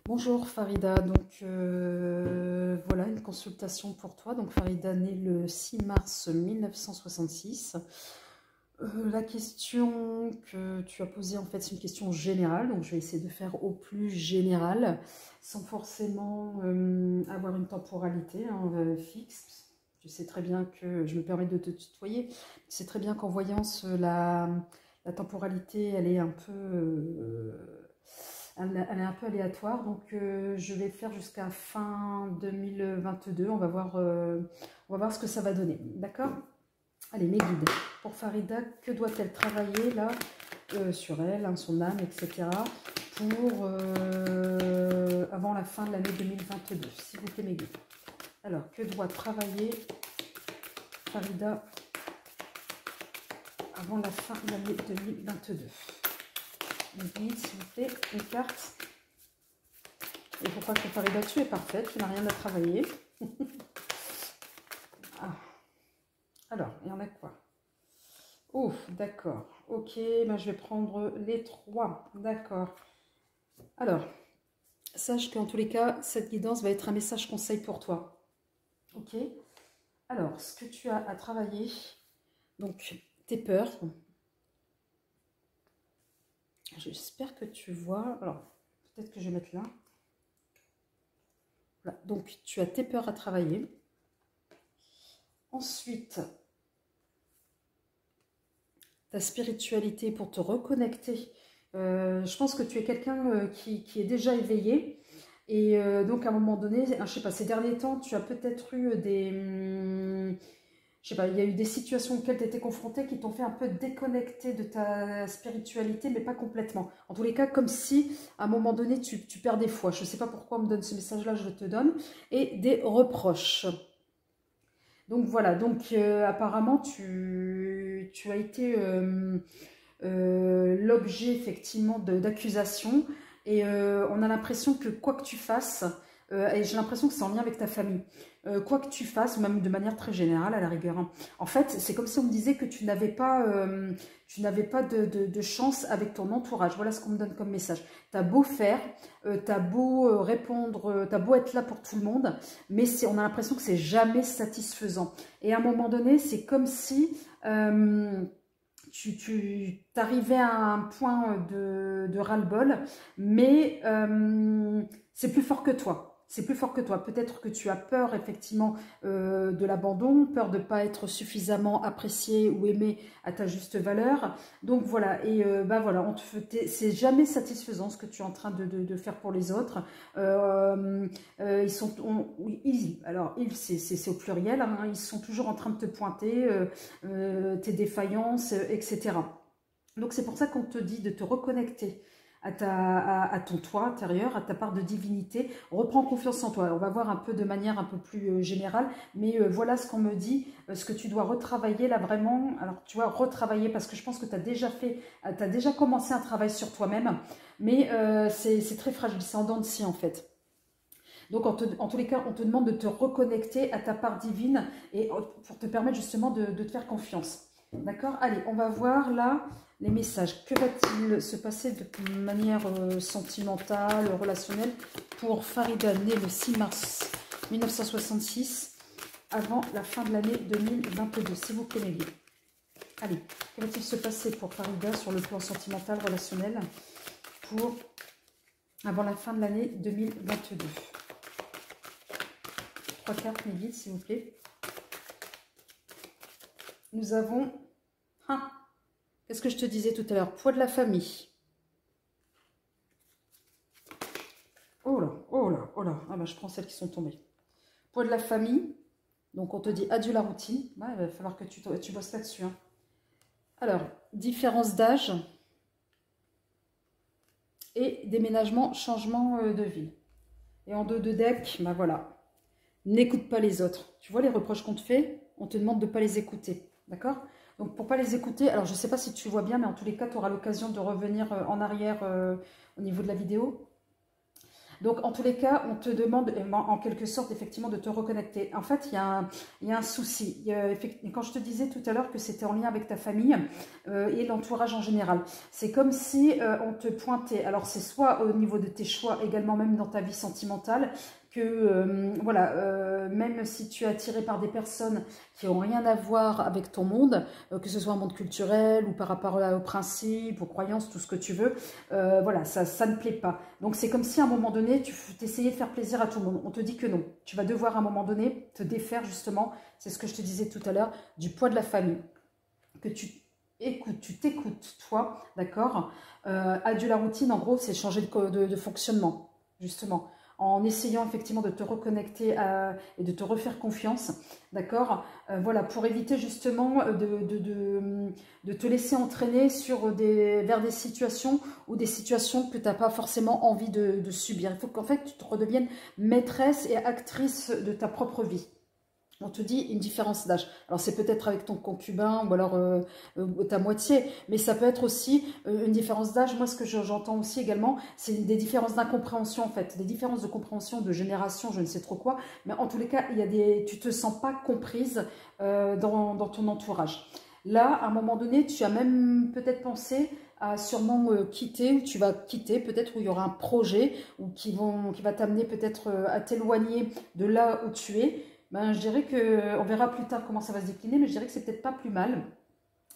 Bonjour Farida, donc voilà une consultation pour toi. Donc Farida née le 6 mars 1966. La question que tu as posée en fait c'est une question générale, donc je vais essayer de faire au plus général, sans forcément avoir une temporalité fixe. Tu sais très bien que, je me permets de te tutoyer, tu sais très bien qu'en voyance la temporalité elle est un peu... elle est un peu aléatoire, donc je vais le faire jusqu'à fin 2022. On va voir ce que ça va donner. D'accord? Allez, mes guides. Pour Farida, que doit-elle travailler là sur elle, hein, son âme, etc. pour avant la fin de l'année 2022, s'il vous plaît, mes guides. Alors, que doit travailler Farida avant la fin de l'année 2022? Mes guides, s'il vous plaît, une carte. Et pourquoi que Farida, tu es parfaite, tu n'as rien à travailler. Ah. Alors, il y en a quoi? Oh, d'accord. Ok, ben je vais prendre les trois. D'accord. Alors, sache qu'en tous les cas, cette guidance va être un message conseil pour toi. Ok? Alors, ce que tu as à travailler, donc tes peurs. J'espère que tu vois. Alors, peut-être que je vais mettre là. Voilà. Donc, tu as tes peurs à travailler. Ensuite, ta spiritualité pour te reconnecter. Je pense que tu es quelqu'un qui est déjà éveillé. Et donc, à un moment donné, je sais pas, ces derniers temps, tu as peut-être eu des... je sais pas, il y a eu des situations auxquelles tu étais confronté qui t'ont fait un peu déconnecter de ta spiritualité, mais pas complètement. En tous les cas, comme si, à un moment donné, tu perdais foi. Je ne sais pas pourquoi on me donne ce message-là, je te donne. Et des reproches. Donc voilà, donc apparemment, tu as été l'objet, effectivement, d'accusations. Et on a l'impression que quoi que tu fasses, et j'ai l'impression que c'est en lien avec ta famille, quoi que tu fasses, même de manière très générale à la rigueur, hein. En fait, c'est comme si on me disait que tu n'avais pas de chance avec ton entourage. Voilà ce qu'on me donne comme message. Tu as beau faire, tu as beau répondre, tu as beau être là pour tout le monde, mais on a l'impression que c'est jamais satisfaisant. Et à un moment donné, c'est comme si... tu t'arrivais à un point de ras-le-bol, mais c'est plus fort que toi. C'est plus fort que toi. Peut-être que tu as peur, effectivement, de l'abandon, peur de ne pas être suffisamment apprécié ou aimé à ta juste valeur. Donc voilà, et bah voilà, c'est jamais satisfaisant ce que tu es en train de faire pour les autres. Ils sont, alors ils, c'est au pluriel, hein, ils sont toujours en train de te pointer tes défaillances, etc. Donc c'est pour ça qu'on te dit de te reconnecter à ton toi intérieur, à ta part de divinité. Reprends confiance en toi. On va voir un peu de manière un peu plus générale, mais voilà ce qu'on me dit, ce que tu dois retravailler là vraiment. Alors tu vois, retravailler parce que je pense que tu as déjà fait, tu as déjà commencé un travail sur toi-même, mais c'est très fragile, c'est en dents de scie en fait. Donc, en tous les cas, on te demande de te reconnecter à ta part divine et pour te permettre justement de te faire confiance. D'accord? Allez, on va voir là les messages. Que va-t-il se passer de manière sentimentale, relationnelle pour Farida, née le 6 mars 1966, avant la fin de l'année 2022, s'il vous plaît, mes guides. Allez, que va-t-il se passer pour Farida sur le plan sentimental, relationnel, pour avant la fin de l'année 2022? 3 cartes, mes guides, s'il vous plaît. Nous avons... Ah, qu'est-ce que je te disais tout à l'heure? Poids de la famille. Oh là, oh là, oh là. Ah bah, je prends celles qui sont tombées. Poids de la famille. Donc, on te dit adieu la routine. Ouais, il va falloir que tu bosses là-dessus, hein. Alors, différence d'âge. Et déménagement, changement de ville. Et en dos de deck, bah voilà. N'écoute pas les autres. Tu vois les reproches qu'on te fait, on te demande de ne pas les écouter. D'accord? Donc pour ne pas les écouter, alors je ne sais pas si tu vois bien, mais en tous les cas, tu auras l'occasion de revenir en arrière au niveau de la vidéo. Donc, en tous les cas, on te demande en quelque sorte, effectivement, de te reconnecter. En fait, il y a un souci. Quand je te disais tout à l'heure que c'était en lien avec ta famille et l'entourage en général, c'est comme si on te pointait. Alors, c'est soit au niveau de tes choix, également même dans ta vie sentimentale, que voilà, même si tu es attiré par des personnes qui n'ont rien à voir avec ton monde, que ce soit un monde culturel ou par rapport aux principes, aux croyances, tout ce que tu veux, voilà, ça ne plaît pas. Donc c'est comme si à un moment donné, tu essayais de faire plaisir à tout le monde. On te dit que non. Tu vas devoir à un moment donné te défaire justement, c'est ce que je te disais tout à l'heure, du poids de la famille. Que tu t'écoutes, toi, d'accord. Adieu la routine, en gros, c'est changer de fonctionnement, justement, en essayant effectivement de te reconnecter et de te refaire confiance, d'accord. Voilà, pour éviter justement de te laisser entraîner vers des situations ou des situations que tu n'as pas forcément envie de subir. Il faut qu'en fait, tu te redeviennes maîtresse et actrice de ta propre vie. On te dit une différence d'âge. Alors, c'est peut-être avec ton concubin ou alors ta moitié, mais ça peut être aussi une différence d'âge. Moi, ce que j'entends aussi également, c'est des différences d'incompréhension, en fait. Des différences de compréhension, de génération, je ne sais trop quoi. Mais en tous les cas, tu ne te sens pas comprise dans ton entourage. Là, à un moment donné, tu as même peut-être pensé à sûrement quitter, ou tu vas quitter, peut-être où il y aura un projet ou qui va t'amener peut-être à t'éloigner de là où tu es. Ben, je dirais que, on verra plus tard comment ça va se décliner, mais je dirais que c'est peut-être pas plus mal.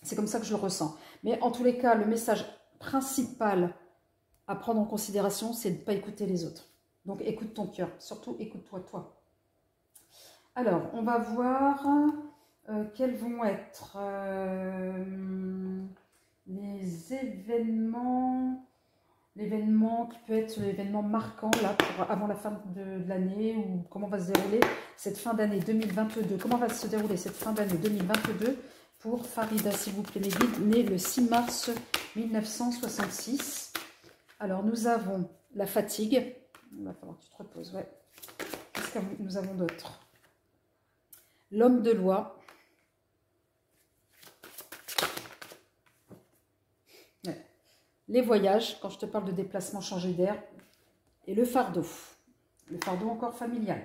C'est comme ça que je le ressens. Mais en tous les cas, le message principal à prendre en considération, c'est de ne pas écouter les autres. Donc écoute ton cœur, surtout écoute-toi, toi. Alors, on va voir quels vont être les événements. L'événement qui peut être l'événement marquant là, avant la fin de l'année, ou comment va se dérouler cette fin d'année 2022. Comment va se dérouler cette fin d'année 2022 pour Farida, s'il vous plaît, mes guides, née le 6 mars 1966. Alors, nous avons la fatigue. Il va falloir que tu te reposes, ouais. Qu'est-ce que nous avons d'autre? L'homme de loi. Les voyages, quand je te parle de déplacement, changer d'air, et le fardeau encore familial.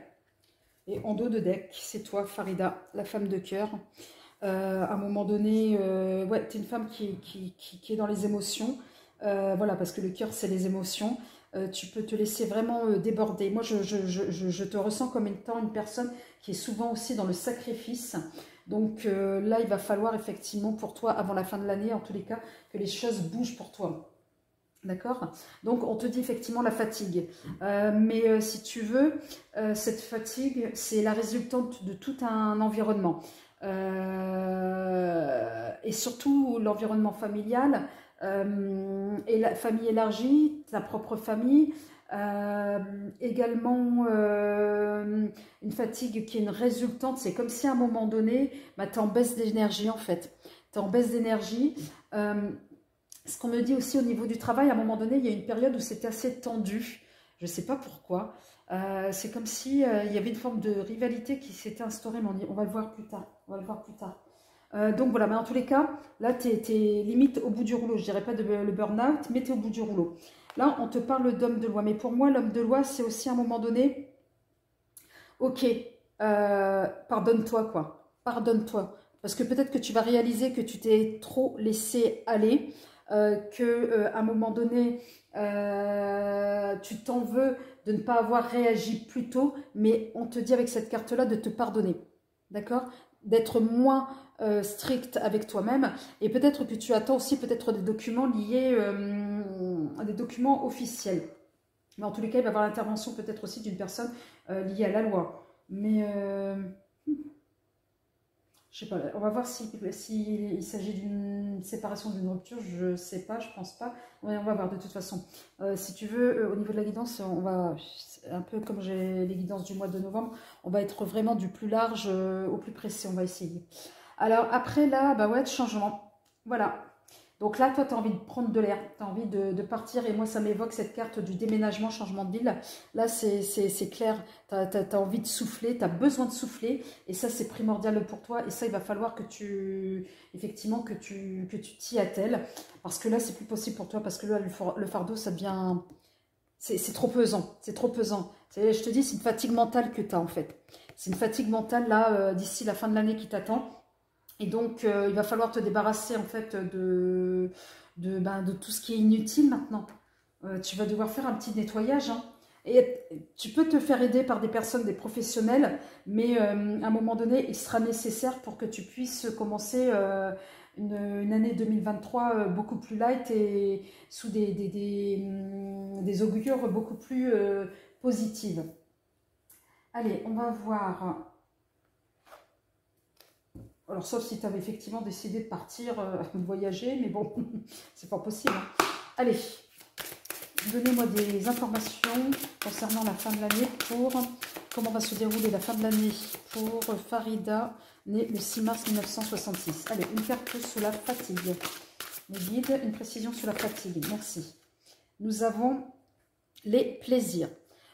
Et en dos de deck, c'est toi, Farida, la femme de cœur. À un moment donné, ouais, tu es une femme qui est dans les émotions, voilà, parce que le cœur, c'est les émotions. Tu peux te laisser vraiment déborder. Moi, je te ressens comme étant une personne qui est souvent aussi dans le sacrifice. Donc là, il va falloir effectivement pour toi, avant la fin de l'année, en tous les cas, que les choses bougent pour toi. D'accord? Donc, on te dit effectivement la fatigue. Mais si tu veux, cette fatigue, c'est la résultante de tout un environnement. Et surtout l'environnement familial et la famille élargie, ta propre famille. Également une fatigue qui est une résultante. C'est comme si à un moment donné, bah, tu es en baisse d'énergie en fait. Tu es en baisse d'énergie. Ce qu'on me dit aussi au niveau du travail, à un moment donné, il y a une période où c'était assez tendu. Je ne sais pas pourquoi. C'est comme si il y avait une forme de rivalité qui s'était instaurée, mais on va le voir plus tard. On va le voir plus tard. Donc voilà, mais en tous les cas, là, tu es limite au bout du rouleau. Je ne dirais pas le burn-out, mais tu es au bout du rouleau. Là, on te parle d'homme de loi. Mais pour moi, l'homme de loi, c'est aussi à un moment donné, ok, pardonne-toi, quoi. Pardonne-toi. Parce que peut-être que tu vas réaliser que tu t'es trop laissé aller. À un moment donné, tu t'en veux de ne pas avoir réagi plus tôt, mais on te dit avec cette carte-là de te pardonner, d'accord? D'être moins strict avec toi-même, et peut-être que tu attends aussi peut-être des documents liés à des documents officiels. Mais en tous les cas, il va y avoir l'intervention peut-être aussi d'une personne liée à la loi. Mais je sais pas, on va voir s'il s'agit d'une séparation, d'une rupture, je sais pas, je pense pas. Ouais, on va voir de toute façon. Si tu veux, au niveau de la guidance, on va, un peu comme j'ai les guidances du mois de novembre, on va être vraiment du plus large au plus précis, on va essayer. Alors après là, bah ouais, changement. Voilà. Donc là, toi, tu as envie de prendre de l'air, tu as envie de partir. Et moi, ça m'évoque cette carte du déménagement, changement de ville. Là, c'est clair, tu as envie de souffler, tu as besoin de souffler. Et ça, c'est primordial pour toi. Et ça, il va falloir que effectivement, que tu t'y attelles. Parce que là, c'est plus possible pour toi. Parce que là, le fardeau, ça devient c'est trop pesant, c'est trop pesant. Je te dis, c'est une fatigue mentale que tu as en fait. C'est une fatigue mentale là, d'ici la fin de l'année qui t'attend. Et donc, il va falloir te débarrasser en fait de tout ce qui est inutile maintenant. Tu vas devoir faire un petit nettoyage, hein. Et tu peux te faire aider par des personnes, des professionnels, mais à un moment donné, il sera nécessaire pour que tu puisses commencer une année 2023 beaucoup plus light et sous des augures beaucoup plus positives. Allez, on va voir. Alors, sauf si tu avais effectivement décidé de partir voyager, mais bon, c'est pas possible, hein. Allez. Donnez-moi des informations concernant la fin de l'année pour comment va se dérouler la fin de l'année pour Farida, née le 6 mars 1966. Allez, une carte sous la fatigue. Les guides, une précision sur la fatigue. Merci. Nous avons les plaisirs.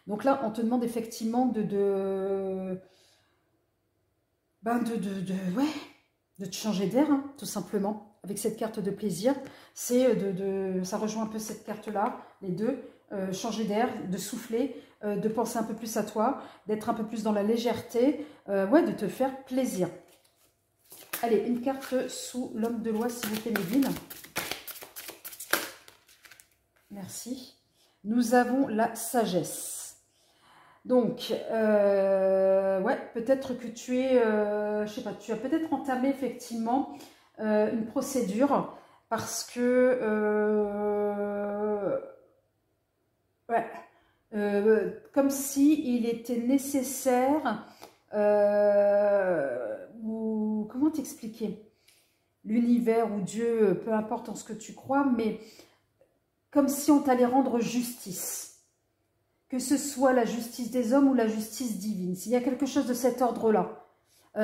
Donc là, on te demande effectivement de te changer d'air, hein, tout simplement. Avec cette carte de plaisir, c'est ça rejoint un peu cette carte-là, les deux, changer d'air, de souffler, de penser un peu plus à toi, d'être un peu plus dans la légèreté, ouais, de te faire plaisir. Allez, une carte sous l'homme de loi, s'il vous plaît, Médine. Merci. Nous avons la sagesse. Donc, ouais, peut-être que tu es, je sais pas, tu as peut-être entamé effectivement une procédure parce que ouais, comme si il était nécessaire ou comment t'expliquer, l'univers ou Dieu, peu importe en ce que tu crois, mais comme si on t'allait rendre justice, que ce soit la justice des hommes ou la justice divine. S'il y a quelque chose de cet ordre-là,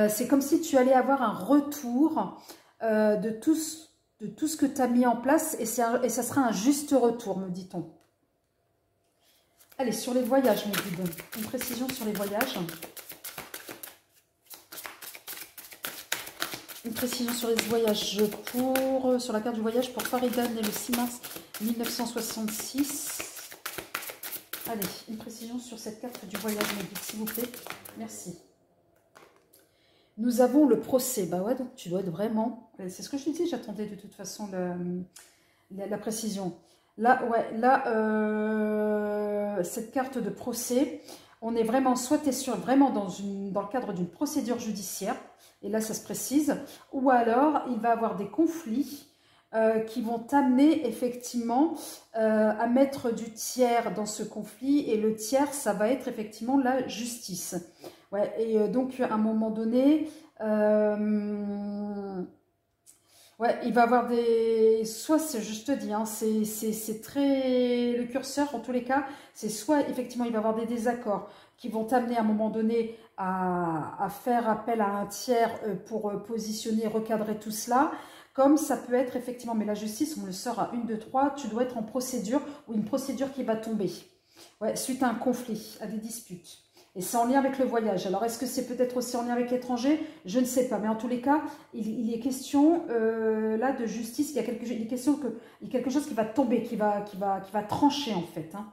c'est comme si tu allais avoir un retour de tout ce que tu as mis en place et ça sera un juste retour, me dit-on. Allez, sur les voyages, mes guides, une précision sur les voyages. Une précision sur les voyages sur la carte du voyage pour Farida, née le 6 mars 1966. Allez, une précision sur cette carte du voyage, mes guides, s'il vous plaît. Merci. Nous avons le procès. Bah ouais, donc tu dois être vraiment... C'est ce que je te dis, j'attendais de toute façon la précision. Là, ouais, là, cette carte de procès, on est vraiment, soit tu es vraiment dans le cadre d'une procédure judiciaire, et là ça se précise, ou alors il va y avoir des conflits qui vont t'amener effectivement à mettre du tiers dans ce conflit, et le tiers, ça va être effectivement la justice. Ouais, et donc, à un moment donné, ouais, il va y avoir des... Soit, je te dis, hein, c'est très... Le curseur, en tous les cas, c'est soit, effectivement, il va y avoir des désaccords qui vont t'amener à un moment donné à faire appel à un tiers pour positionner, recadrer tout cela, comme ça peut être, effectivement, mais la justice, on le sort à 1, 2, 3, tu dois être en procédure ou une procédure qui va tomber. Ouais, suite à un conflit, à des disputes. Et c'est en lien avec le voyage. Alors, est-ce que c'est peut-être aussi en lien avec l'étranger? Je ne sais pas. Mais en tous les cas, il est question là de justice. Il y a quelque chose qui va tomber, qui va trancher en fait. Hein.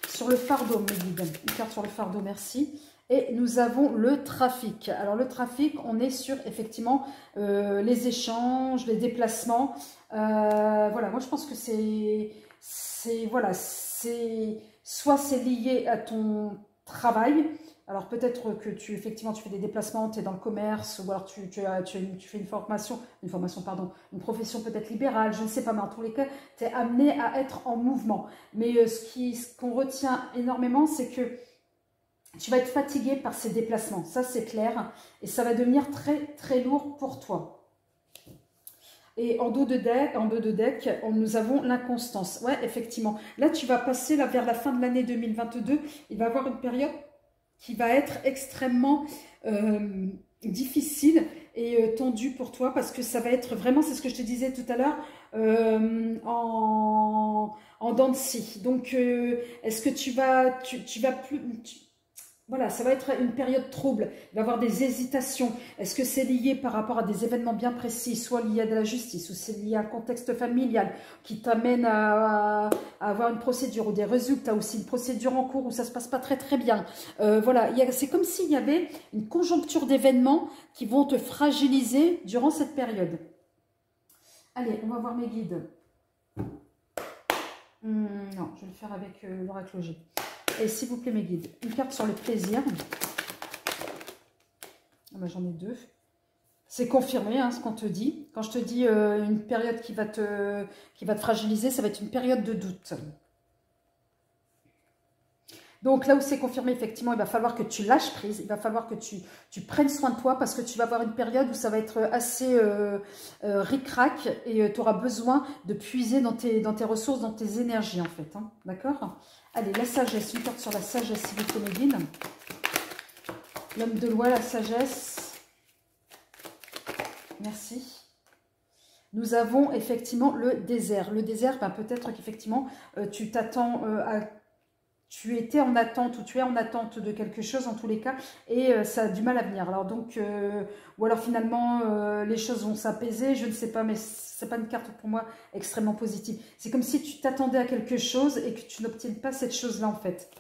Sur le fardeau, mes guides. Une carte sur le fardeau, merci. Et nous avons le trafic. Alors, le trafic, on est sur effectivement les échanges, les déplacements. Voilà, moi je pense que voilà, soit c'est lié à ton travail. Alors peut-être que effectivement tu fais des déplacements, tu es dans le commerce, ou alors tu fais une profession peut-être libérale, je ne sais pas, mais en tous les cas, tu es amené à être en mouvement. Mais ce qu'on retient énormément, c'est que tu vas être fatigué par ces déplacements, ça c'est clair, et ça va devenir très très lourd pour toi. Et en dos de deck, nous avons l'inconstance. Ouais, effectivement. Là, tu vas passer là, vers la fin de l'année 2022. Il va y avoir une période qui va être extrêmement difficile et tendue pour toi parce que ça va être vraiment, c'est ce que je te disais tout à l'heure, en dents de scie. Donc, est-ce que tu vas plus... Voilà, ça va être une période trouble. Il va y avoir des hésitations. Est-ce que c'est lié par rapport à des événements bien précis, soit lié à de la justice, ou c'est lié à un contexte familial qui t'amène à avoir une procédure ou des résultats, ou c'est une procédure en cours où ça se passe pas très très bien. Voilà, c'est comme s'il y avait une conjoncture d'événements qui vont te fragiliser durant cette période. Allez, on va voir mes guides. Non, je vais le faire avec l'oracle G. Et s'il vous plaît, mes guides, une carte sur le plaisir. Ah ben, j'en ai deux. C'est confirmé, hein, ce qu'on te dit. Quand je te dis une période qui va te fragiliser, ça va être une période de doute. Donc là où c'est confirmé, effectivement, il va falloir que tu lâches prise. Il va falloir que tu prennes soin de toi parce que tu vas avoir une période où ça va être assez ric-rac et tu auras besoin de puiser dans tes ressources, dans tes énergies, en fait. Hein, d'accord ? Allez, la sagesse, une carte sur la sagesse, s'il vous plaît, mes guides. L'homme de loi, la sagesse. Merci. Nous avons effectivement le désert. Le désert, ben, peut-être qu'effectivement, tu t'attends tu étais en attente ou tu es en attente de quelque chose en tous les cas et ça a du mal à venir. Alors donc, ou alors finalement les choses vont s'apaiser, je ne sais pas, mais c'est pas une carte pour moi extrêmement positive. C'est comme si tu t'attendais à quelque chose et que tu n'obtiennes pas cette chose-là en fait.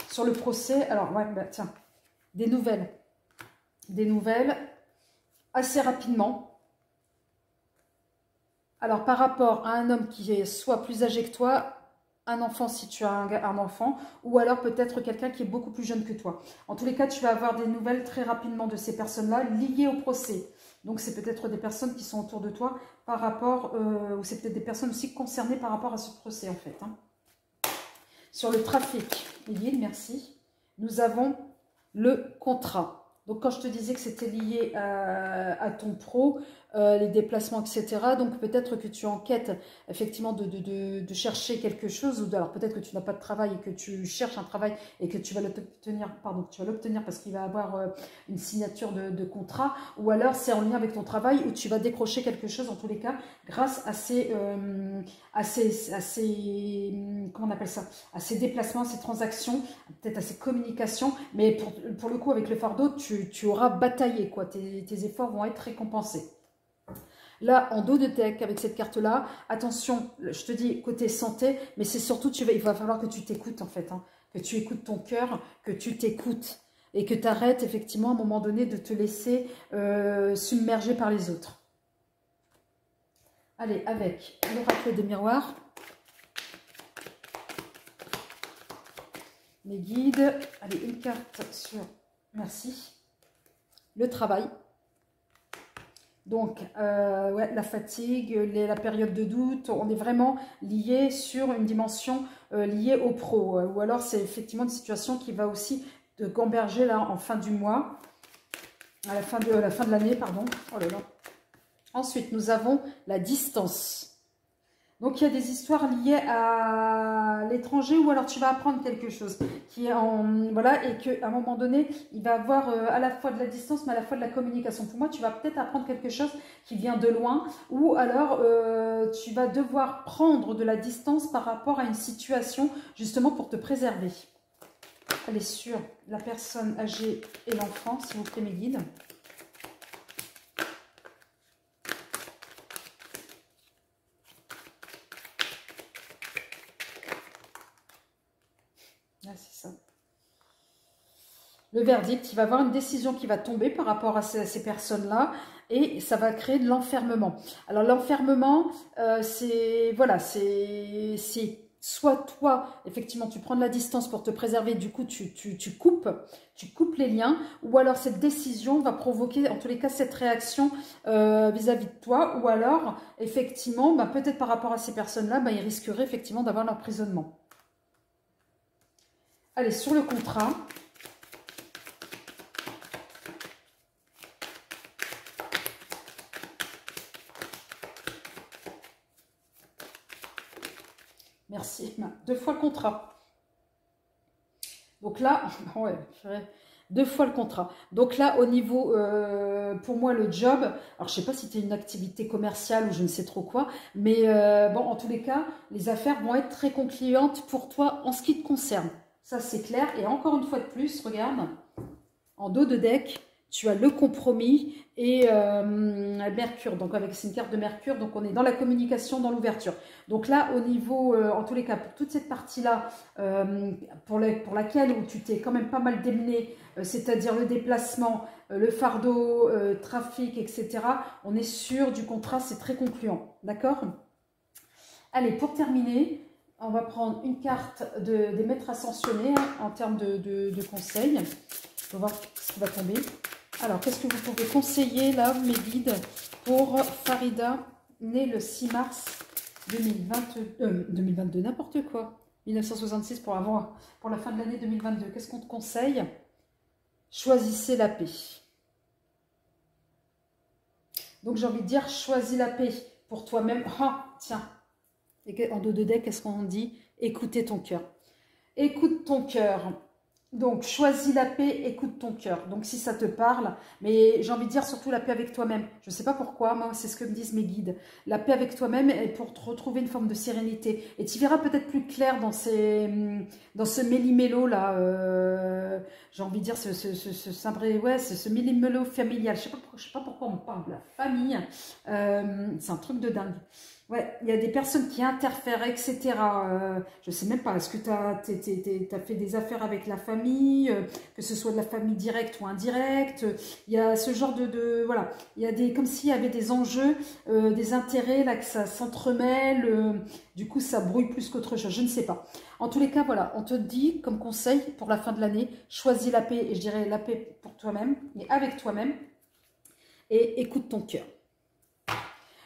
Sur le procès, alors ouais, bah, tiens, des nouvelles assez rapidement. Alors par rapport à un homme qui est soit plus âgé que toi, un enfant si tu as un enfant, ou alors peut-être quelqu'un qui est beaucoup plus jeune que toi. En tous les cas, tu vas avoir des nouvelles très rapidement de ces personnes-là liées au procès. Donc c'est peut-être des personnes qui sont autour de toi par rapport, ou c'est peut-être des personnes aussi concernées par rapport à ce procès en fait. Hein. Sur le trafic, Lily, merci. Nous avons le contrat. Donc quand je te disais que c'était lié à ton pro, les déplacements, etc. Donc peut-être que tu enquêtes effectivement de chercher quelque chose, ou alors peut-être que tu n'as pas de travail et que tu cherches un travail et que tu vas l'obtenir, pardon, tu vas l'obtenir parce qu'il va avoir une signature de contrat, ou alors c'est en lien avec ton travail où tu vas décrocher quelque chose en tous les cas grâce à comment on appelle ça, à ces déplacements, ces transactions, peut-être à ces communications, mais pour le coup avec le fardeau, tu auras bataillé, quoi. Tes efforts vont être récompensés. Là, en dos de deck, avec cette carte-là, attention, je te dis côté santé, mais c'est surtout, il va falloir que tu t'écoutes en fait, hein, que tu écoutes ton cœur, que tu t'écoutes et que tu arrêtes effectivement à un moment donné de te laisser submerger par les autres. Allez, avec l'oracle des miroirs, mes guides, allez, une carte sur, merci, le travail. Donc, ouais, la fatigue, la période de doute, on est vraiment lié sur une dimension liée au pro. Ou alors, c'est effectivement une situation qui va aussi te gamberger là en fin du mois, à la fin de l'année, pardon. Oh là là. Ensuite, nous avons la distance. Donc, il y a des histoires liées à l'étranger ou alors tu vas apprendre quelque chose qui est voilà, et qu'à un moment donné, il va avoir à la fois de la distance mais à la fois de la communication. Pour moi, tu vas peut-être apprendre quelque chose qui vient de loin ou alors tu vas devoir prendre de la distance par rapport à une situation justement pour te préserver. Allez, sur la personne âgée et l'enfant, s'il vous plaît, mes guides. Ah, c'est ça. Le verdict, il va y avoir une décision qui va tomber par rapport à ces personnes-là et ça va créer de l'enfermement. Alors l'enfermement, c'est voilà, c'est soit toi, effectivement, tu prends de la distance pour te préserver, du coup tu coupes les liens, ou alors cette décision va provoquer en tous les cas cette réaction vis-à-vis de toi, ou alors effectivement, bah, peut-être par rapport à ces personnes-là, bah, ils risqueraient effectivement d'avoir l'emprisonnement. Allez, sur le contrat. Merci. 2 fois le contrat. Donc là, ouais, 2 fois le contrat. Donc là, au niveau, pour moi, le job, alors je ne sais pas si tu es une activité commerciale ou je ne sais trop quoi, mais bon, en tous les cas, les affaires vont être très concluantes pour toi en ce qui te concerne. Ça, c'est clair. Et encore une fois de plus, regarde, en dos de deck, tu as le compromis et Mercure. Donc, c'est une carte de Mercure. Donc, on est dans la communication, dans l'ouverture. Donc là, au niveau, en tous les cas, pour toute cette partie-là, pour laquelle où tu t'es quand même pas mal démené, c'est-à-dire le déplacement, le fardeau, trafic, etc., on est sûr du contrat, c'est très concluant. D'accord? Allez, pour terminer, on va prendre une carte des maîtres ascensionnés en termes de conseils. On va voir ce qui va tomber. Alors, qu'est-ce que vous pouvez conseiller là, mes guides, pour Farida, née le 6 mars 2022, n'importe quoi, 1966 pour la fin de l'année 2022. Qu'est-ce qu'on te conseille? Choisissez la paix. Donc, j'ai envie de dire, choisis la paix pour toi-même. Ah, tiens. Et en dos de deck, qu'est-ce qu'on dit? Écoutez ton cœur. Écoute ton cœur. Donc, choisis la paix, écoute ton cœur. Donc, si ça te parle, mais j'ai envie de dire surtout la paix avec toi-même. Je ne sais pas pourquoi, moi, c'est ce que me disent mes guides. La paix avec toi-même pour te retrouver une forme de sérénité. Et tu verras peut-être plus clair dans ce méli-mélo là. J'ai envie de dire ce méli-mélo familial. Je sais pas pourquoi on parle de la famille. C'est un truc de dingue. Ouais, il y a des personnes qui interfèrent, etc. Je ne sais même pas, est-ce que tu as fait des affaires avec la famille, que ce soit de la famille directe ou indirecte. Il y a ce genre voilà, il y a comme s'il y avait des enjeux, des intérêts, là, que ça s'entremêle. Du coup, ça brouille plus qu'autre chose, je ne sais pas. En tous les cas, voilà, on te dit comme conseil pour la fin de l'année, choisis la paix, et je dirais la paix pour toi-même, et avec toi-même, et écoute ton cœur.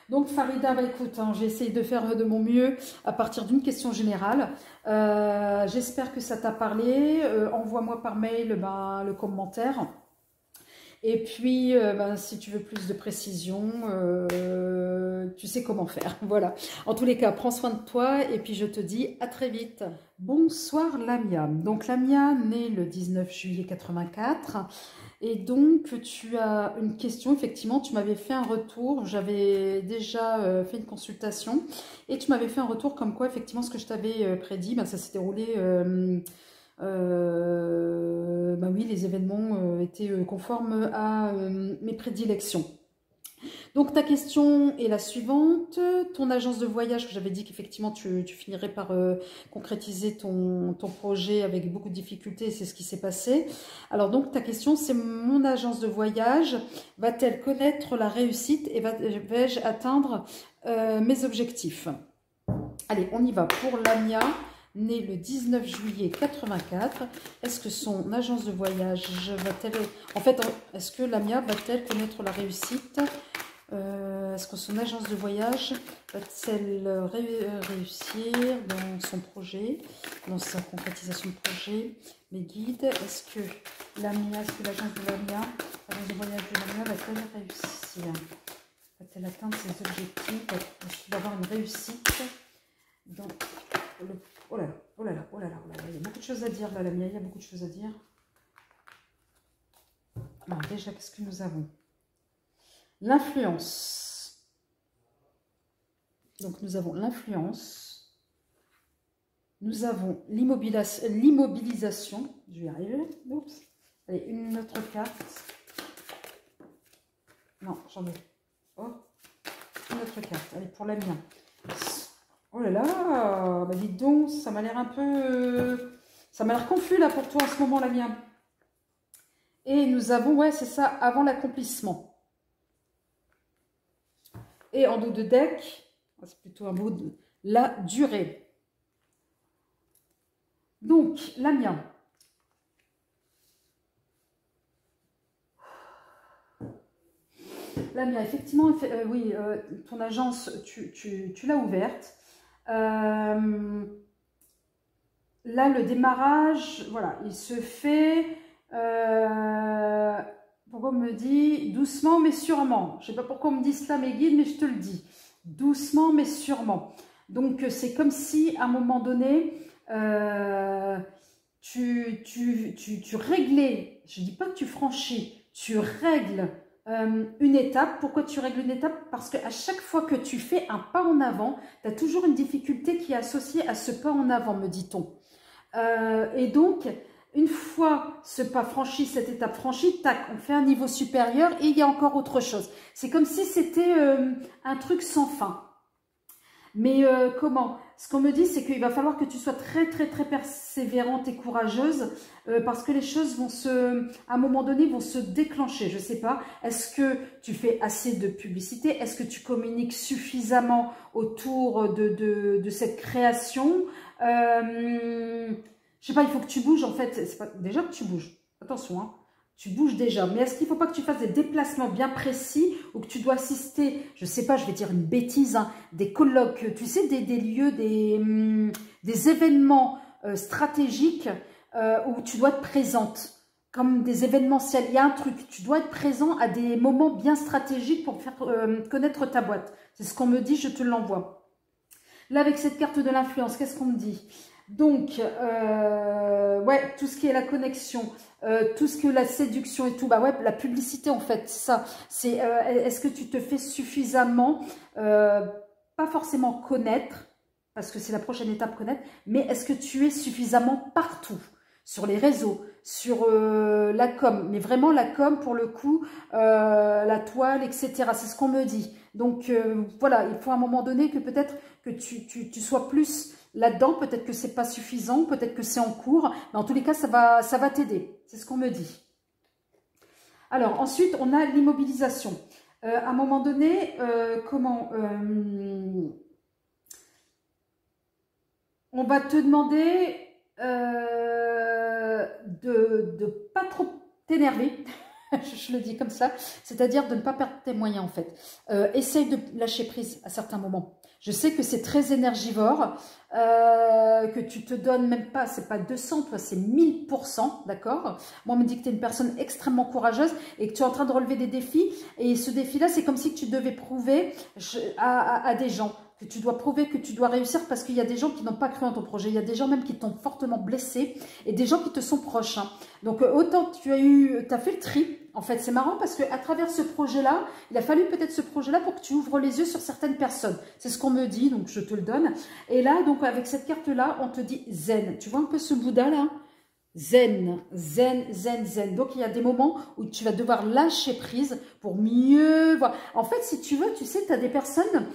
Donc Farida, écoute, j'ai essayé de faire de mon mieux à partir d'une question générale. J'espère que ça t'a parlé. Envoie-moi par mail le commentaire. Et puis, si tu veux plus de précision, tu sais comment faire. Voilà. En tous les cas, prends soin de toi et puis je te dis à très vite. Bonsoir Lamia. Donc Lamia, née le 19 juillet 84. Et donc, tu as une question, effectivement, tu m'avais fait un retour, j'avais déjà fait une consultation, et tu m'avais fait un retour comme quoi, effectivement, ce que je t'avais prédit, ça s'est déroulé, oui, les événements étaient conformes à mes prédilections. Donc, ta question est la suivante. Ton agence de voyage, que j'avais dit qu'effectivement, tu finirais par concrétiser ton projet avec beaucoup de difficultés, et c'est ce qui s'est passé. Alors, donc, ta question, c'est mon agence de voyage va-t-elle connaître la réussite et vais-je atteindre mes objectifs? Allez, on y va. Pour Lamia, née le 19 juillet 84, est-ce que son agence de voyage va-t-elle... En fait, est-ce que Lamia va-t-elle connaître la réussite? Est-ce que son agence de voyage va-t-elle réussir dans son projet, dans sa concrétisation de projet? Mes guides, est-ce que l'agence de Lamia, l'agence de voyage de Lamia va-t-elle réussir? Va-t-elle atteindre ses objectifs? Est-ce qu'il va avoir une réussite dans le... Oh là là, oh là là, oh là là, oh là là, il y a beaucoup de choses à dire là, Lamia, il y a beaucoup de choses à dire. Alors déjà, qu'est-ce que nous avons? L'influence. Donc, nous avons l'influence. Nous avons l'immobilisation. Je vais y arriver. Oups. Allez, une autre carte. Non, j'en ai. Oh, une autre carte. Allez, pour la mienne. Oh là là, dis donc, ça m'a l'air un peu... Ça m'a l'air confus là pour toi en ce moment, la mienne. Et nous avons, ouais, c'est ça, avant l'accomplissement. Et en dos de deck, c'est plutôt un mot de la durée. Donc, Lamia. Lamia, effectivement, oui, ton agence, tu l'as ouverte. Là, le démarrage, voilà, il se fait... pourquoi on me dit doucement mais sûrement? Je ne sais pas pourquoi on me dit cela mes guides, mais je te le dis. Doucement mais sûrement. Donc c'est comme si à un moment donné, tu réglais, je ne dis pas que tu franchis, tu règles une étape. Pourquoi tu règles une étape? Parce qu'à chaque fois que tu fais un pas en avant, tu as toujours une difficulté qui est associée à ce pas en avant, me dit-on. Et donc, une fois ce pas franchi, cette étape franchie, tac, on fait un niveau supérieur et il y a encore autre chose. C'est comme si c'était un truc sans fin. Mais comment? Ce qu'on me dit, c'est qu'il va falloir que tu sois très, très, très persévérante et courageuse parce que les choses vont à un moment donné, vont se déclencher. Je ne sais pas. Est-ce que tu fais assez de publicité? Est-ce que tu communiques suffisamment autour de cette création? Je sais pas, il faut que tu bouges en fait. C'est pas déjà que tu bouges. Attention, hein. Tu bouges déjà, mais est-ce qu'il ne faut pas que tu fasses des déplacements bien précis ou que tu dois assister, je ne sais pas, je vais dire une bêtise, hein, des colloques, tu sais, des lieux, des événements stratégiques où tu dois être présente, comme des événementiels. Il y a un truc, tu dois être présent à des moments bien stratégiques pour faire connaître ta boîte. C'est ce qu'on me dit, je te l'envoie. Là, avec cette carte de l'influence, qu'est-ce qu'on me dit? Donc, ouais, tout ce qui est la connexion, tout ce que la séduction et tout, bah ouais, la publicité en fait, ça, c'est est-ce que tu te fais suffisamment, pas forcément connaître, parce que c'est la prochaine étape connaître, mais est-ce que tu es suffisamment partout, sur les réseaux, sur la com, mais vraiment la com pour le coup, la toile, etc. C'est ce qu'on me dit. Donc voilà, il faut à un moment donné que peut-être que tu sois plus là-dedans, peut-être que c'est pas suffisant, peut-être que c'est en cours, mais en tous les cas, ça va t'aider. C'est ce qu'on me dit. Alors, ensuite, on a l'immobilisation. À un moment donné, on va te demander de pas trop t'énerver. Je le dis comme ça, c'est-à-dire de ne pas perdre tes moyens en fait. Essaye de lâcher prise à certains moments. Je sais que c'est très énergivore, que tu te donnes même pas, c'est pas 200, toi c'est 1000%, d'accord? Moi on me dit que tu es une personne extrêmement courageuse et que tu es en train de relever des défis. Et ce défi-là, c'est comme si tu devais prouver à des gens que tu dois prouver, que tu dois réussir parce qu'il y a des gens qui n'ont pas cru en ton projet. Il y a des gens même qui t'ont fortement blessé et des gens qui te sont proches. Hein. Donc autant tu as fait le tri. En fait, c'est marrant parce qu'à travers ce projet-là, il a fallu peut-être ce projet-là pour que tu ouvres les yeux sur certaines personnes. C'est ce qu'on me dit, donc je te le donne. Et là, donc avec cette carte-là, on te dit zen. Tu vois un peu ce Bouddha-là? Zen, zen, zen, zen. Donc, il y a des moments où tu vas devoir lâcher prise pour mieux voir. En fait, si tu veux, tu sais, tu as des personnes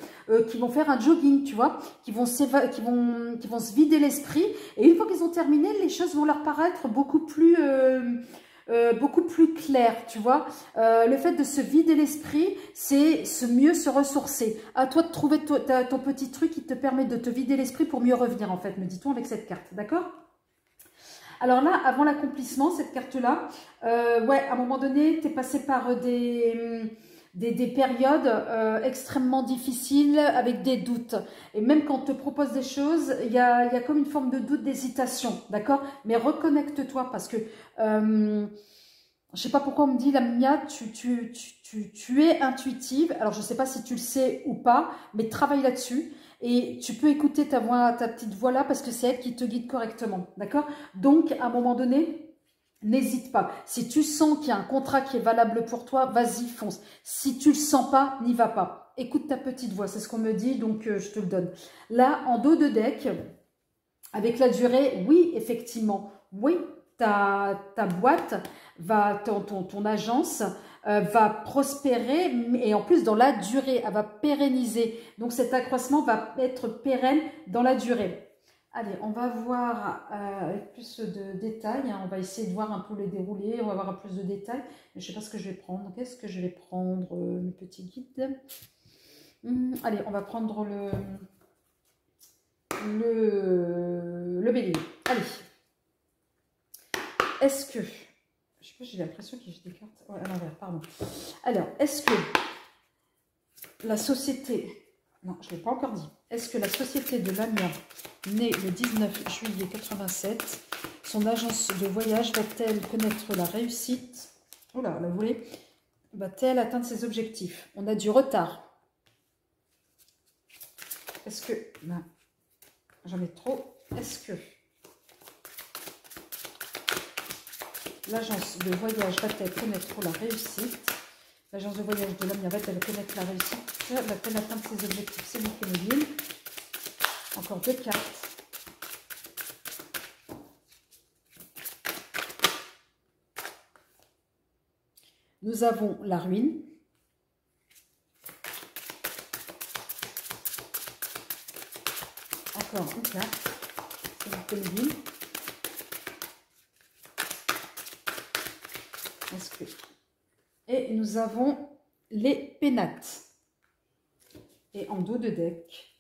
qui vont faire un jogging, tu vois, qui vont se vider l'esprit. Et une fois qu'ils ont terminé, les choses vont leur paraître beaucoup plus claires, tu vois. Le fait de se vider l'esprit, c'est mieux se ressourcer. À toi de trouver ton petit truc qui te permet de te vider l'esprit pour mieux revenir, en fait, me dit-on avec cette carte, d'accord ? Alors là, avant l'accomplissement, cette carte-là, ouais, à un moment donné, tu es passé par des périodes extrêmement difficiles avec des doutes. Et même quand on te propose des choses, il y a comme une forme de doute, d'hésitation, d'accord? Mais reconnecte-toi parce que, je sais pas pourquoi on me dit, la Mia, tu es intuitive. Alors, je sais pas si tu le sais ou pas, mais travaille là-dessus. Et tu peux écouter ta voix, ta petite voix là, parce que c'est elle qui te guide correctement, d'accord? Donc, à un moment donné, n'hésite pas. Si tu sens qu'il y a un contrat qui est valable pour toi, vas-y, fonce. Si tu le sens pas, n'y va pas. Écoute ta petite voix, c'est ce qu'on me dit, donc je te le donne. Là, en dos de deck, avec la durée, oui, effectivement, oui, ta boîte, ton agence va prospérer et en plus dans la durée, elle va pérenniser. Donc cet accroissement va être pérenne dans la durée. Allez, on va voir avec plus de détails. Hein. On va essayer de voir un peu les déroulés. On va voir plus de détails. Mais je ne sais pas ce que je vais prendre. Qu'est-ce que je vais prendre, le petit guide. Allez, on va prendre le bélier. Allez. Est-ce que... Je sais pas, j'ai l'impression que j'ai des cartes... Ouais, à l'envers, pardon. Alors, est-ce que la société... Non, je ne l'ai pas encore dit. Est-ce que la société de Lamia, née le 19 juillet 87, son agence de voyage va-t-elle connaître la réussite? Oh là, la volée. Va-t-elle atteindre ses objectifs? On a du retard. Est-ce que... Non, j'en ai trop. Est-ce que... l'agence de voyage va-t-elle connaître la réussite? L'agence de voyage de Lamia va-t-elle connaître la réussite? Va-t-elle atteindre ses objectifs? C'est vous qui me dites. Encore deux cartes. nous avons la ruine. Encore une carte, c'est la pénurie. Et nous avons les pénates. Et en dos de deck,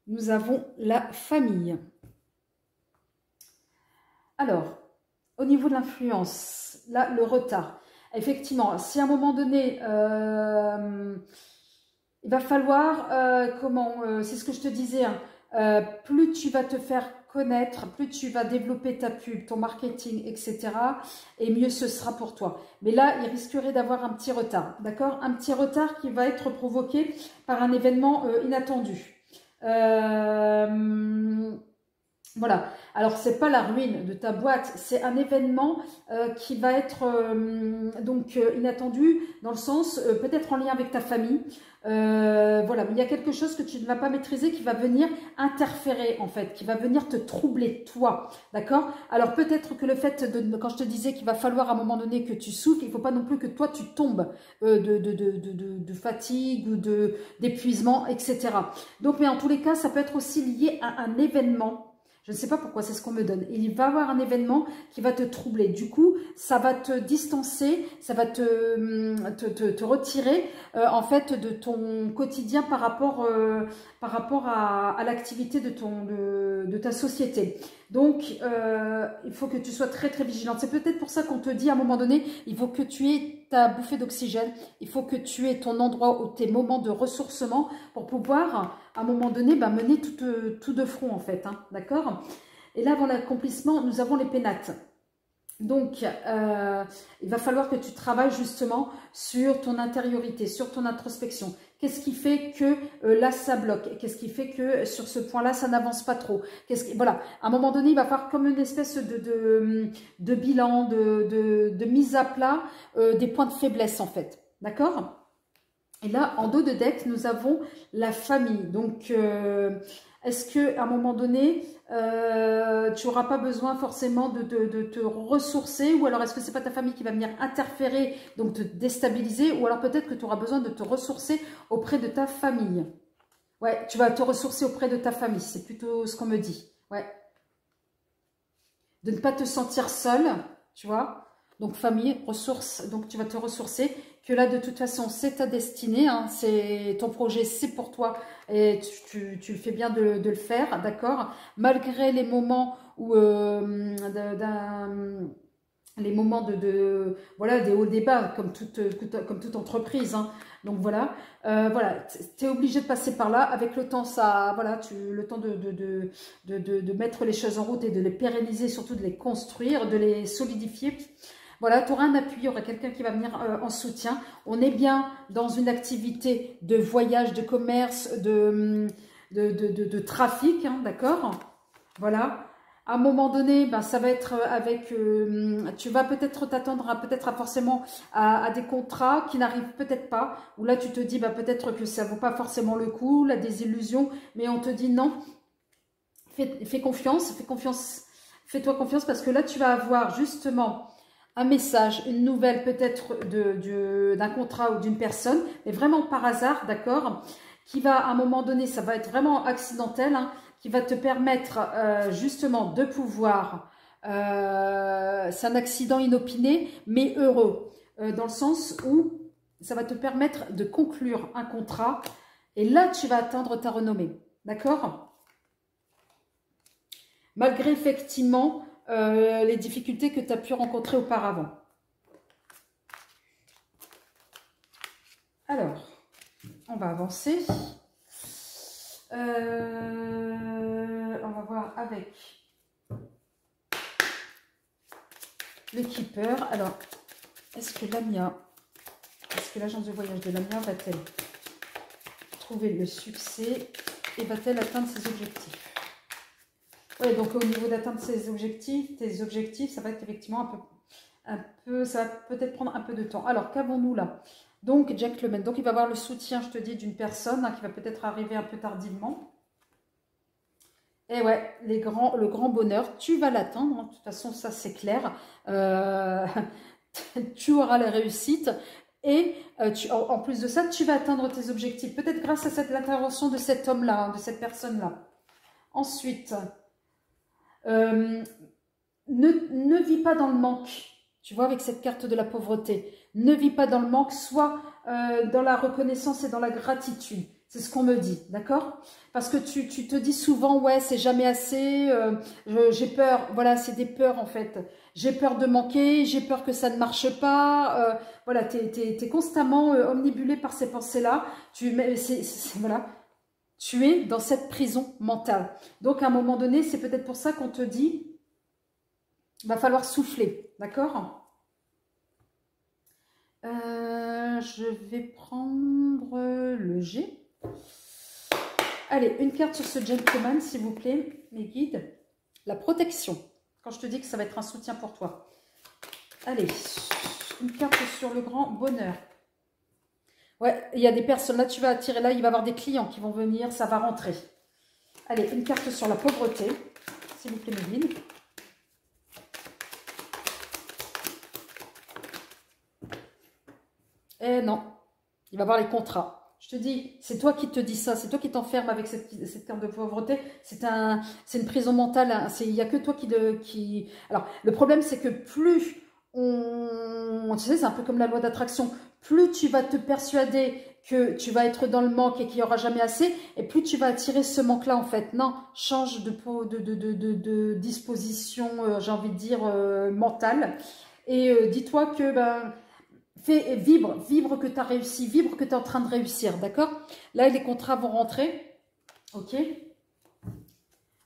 nous avons la famille. Alors, au niveau de l'influence, là, le retard. Effectivement, si à un moment donné, il va falloir, c'est ce que je te disais, hein, plus tu vas te faire connaître, plus tu vas développer ta pub, ton marketing, etc. et mieux ce sera pour toi. Mais là, il risquerait d'avoir un petit retard, d'accord? Un petit retard qui va être provoqué par un événement inattendu. Voilà, alors c'est pas la ruine de ta boîte, c'est un événement qui va être inattendu dans le sens peut-être en lien avec ta famille. Voilà, mais il y a quelque chose que tu ne vas pas maîtriser qui va venir interférer en fait, qui va venir te troubler toi, d'accord? Alors peut-être que le fait de, quand je te disais qu'il va falloir à un moment donné que tu souffles, il ne faut pas non plus que toi tu tombes de fatigue ou d'épuisement, etc. Donc, mais en tous les cas, ça peut être aussi lié à un événement. Je ne sais pas pourquoi, c'est ce qu'on me donne. Il va y avoir un événement qui va te troubler. Du coup, ça va te distancer, ça va te retirer en fait de ton quotidien par rapport à l'activité de ta société. Donc, il faut que tu sois très très vigilante. C'est peut-être pour ça qu'on te dit à un moment donné, il faut que tu aies ta bouffée d'oxygène, il faut que tu aies ton endroit ou tes moments de ressourcement pour pouvoir, à un moment donné, mener tout de front en fait, hein, d'accord? Et là, avant l'accomplissement, nous avons les pénates. Donc, il va falloir que tu travailles justement sur ton intériorité, sur ton introspection. Qu'est-ce qui fait que là, ça bloque? Qu'est-ce qui fait que sur ce point-là, ça n'avance pas trop? Voilà, à un moment donné, il va falloir comme une espèce de bilan, de mise à plat des points de faiblesse en fait. D'accord? Et là, en dos de deck, nous avons la famille. Donc, est-ce qu'à un moment donné, tu n'auras pas besoin forcément de te ressourcer, ou alors est-ce que ce n'est pas ta famille qui va venir interférer, donc te déstabiliser, ou alors peut-être que tu auras besoin de te ressourcer auprès de ta famille. Ouais, tu vas te ressourcer auprès de ta famille, c'est plutôt ce qu'on me dit. Ouais. De ne pas te sentir seule, tu vois. Donc famille, ressources, donc tu vas te ressourcer, que là de toute façon c'est ta destinée, hein, c'est ton projet, c'est pour toi et tu fais bien de le faire, d'accord? Malgré les moments où les moments voilà, des hauts des bas comme toute entreprise, hein. Donc voilà, voilà, tu es obligé de passer par là. Avec le temps, ça, voilà, le temps de mettre les choses en route et de les pérenniser, surtout de les construire, de les solidifier. Voilà, tu auras un appui, il y aura quelqu'un qui va venir en soutien. On est bien dans une activité de voyage, de commerce, de trafic, hein, d'accord? Voilà. À un moment donné, ça va être avec... tu vas peut-être t'attendre forcément à des contrats qui n'arrivent peut-être pas. Ou là, tu te dis peut-être que ça ne vaut pas forcément le coup, la désillusion. Mais on te dit non, fais confiance, fais-toi confiance parce que là, tu vas avoir justement un message, une nouvelle peut-être d'un contrat ou d'une personne, mais vraiment par hasard, d'accord, qui va à un moment donné, ça va être vraiment accidentel, hein, qui va te permettre justement de pouvoir, c'est un accident inopiné, mais heureux, dans le sens où ça va te permettre de conclure un contrat, et là tu vas atteindre ta renommée, d'accord? Malgré effectivement les difficultés que tu as pu rencontrer auparavant. Alors, on va avancer. On va voir avec le Keeper. Alors, est-ce que l'agence de voyage de Lamia va-t-elle trouver le succès et va-t-elle atteindre ses objectifs? Oui, donc au niveau d'atteindre ses objectifs, tes objectifs, ça va être effectivement ça va peut-être prendre un peu de temps. Alors, qu'avons-nous là? Donc, gentleman, donc il va avoir le soutien, je te dis, d'une personne hein, qui va peut-être arriver un peu tardivement. Et ouais, le grand bonheur, tu vas l'atteindre, hein, de toute façon, ça c'est clair. tu auras la réussite et en plus de ça, tu vas atteindre tes objectifs. Peut-être grâce à l'intervention de cet homme-là, hein, de cette personne-là. Ensuite, ne vis pas dans le manque. Tu vois, avec cette carte de la pauvreté. Ne vis pas dans le manque, soit dans la reconnaissance et dans la gratitude. C'est ce qu'on me dit, d'accord? Parce que tu te dis souvent, ouais, c'est jamais assez, j'ai peur. Voilà, c'est des peurs en fait. J'ai peur de manquer, j'ai peur que ça ne marche pas. Voilà, tu es constamment omnibulé par ces pensées-là. Voilà, tu es dans cette prison mentale. Donc, à un moment donné, c'est peut-être pour ça qu'on te dit, il va falloir souffler, d'accord? Je vais prendre le G. Allez, une carte sur ce gentleman, s'il vous plaît, mes guides. La protection. Quand je te dis que ça va être un soutien pour toi. Allez, une carte sur le grand bonheur. Ouais, il y a des personnes, là tu vas attirer, là il va y avoir des clients qui vont venir, ça va rentrer. Allez, une carte sur la pauvreté, s'il vous plaît, mes guides. Eh non, il va avoir les contrats. Je te dis, c'est toi qui te dis ça, c'est toi qui t'enfermes avec cette carte de pauvreté. C'est une prison mentale, hein. Il n'y a que toi qui... Alors, le problème, c'est que plus tu sais, c'est un peu comme la loi d'attraction. Plus tu vas te persuader que tu vas être dans le manque et qu'il n'y aura jamais assez, et plus tu vas attirer ce manque-là, en fait. Non, change de disposition, j'ai envie de dire, mentale. Et dis-toi que... vibre que tu as réussi, vibre que tu es en train de réussir, d'accord? Là, les contrats vont rentrer, ok?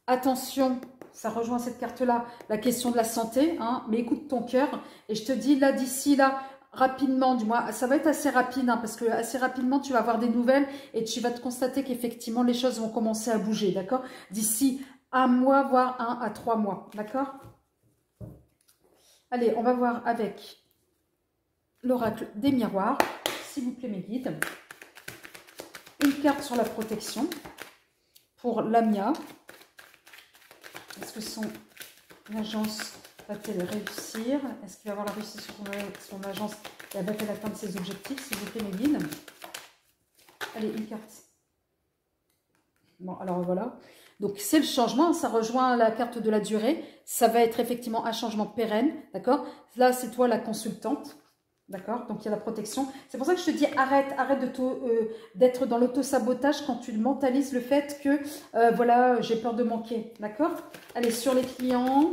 Attention, ça rejoint cette carte-là, la question de la santé, hein, mais écoute ton cœur, et je te dis là, d'ici là, rapidement, du moins, ça va être assez rapide, hein, parce que assez rapidement, tu vas avoir des nouvelles, et tu vas te constater qu'effectivement, les choses vont commencer à bouger, d'accord? D'ici un mois, voire 1 à 3 mois, d'accord? Allez, on va voir avec... l'oracle des miroirs, s'il vous plaît mes guides. Une carte sur la protection pour Lamia. Est-ce que son agence va-t-elle réussir? Est-ce qu'il va avoir la réussite sur son agence et va-t-elle atteindre ses objectifs, s'il vous plaît mes guides? Allez, une carte. Bon, alors voilà. Donc, c'est le changement, ça rejoint la carte de la durée. Ça va être effectivement un changement pérenne, d'accord? Là, c'est toi la consultante. D'accord? Donc, il y a la protection. C'est pour ça que je te dis, arrête d'être dans l'auto-sabotage quand tu mentalises le fait que, voilà, j'ai peur de manquer. D'accord? Allez, sur les clients,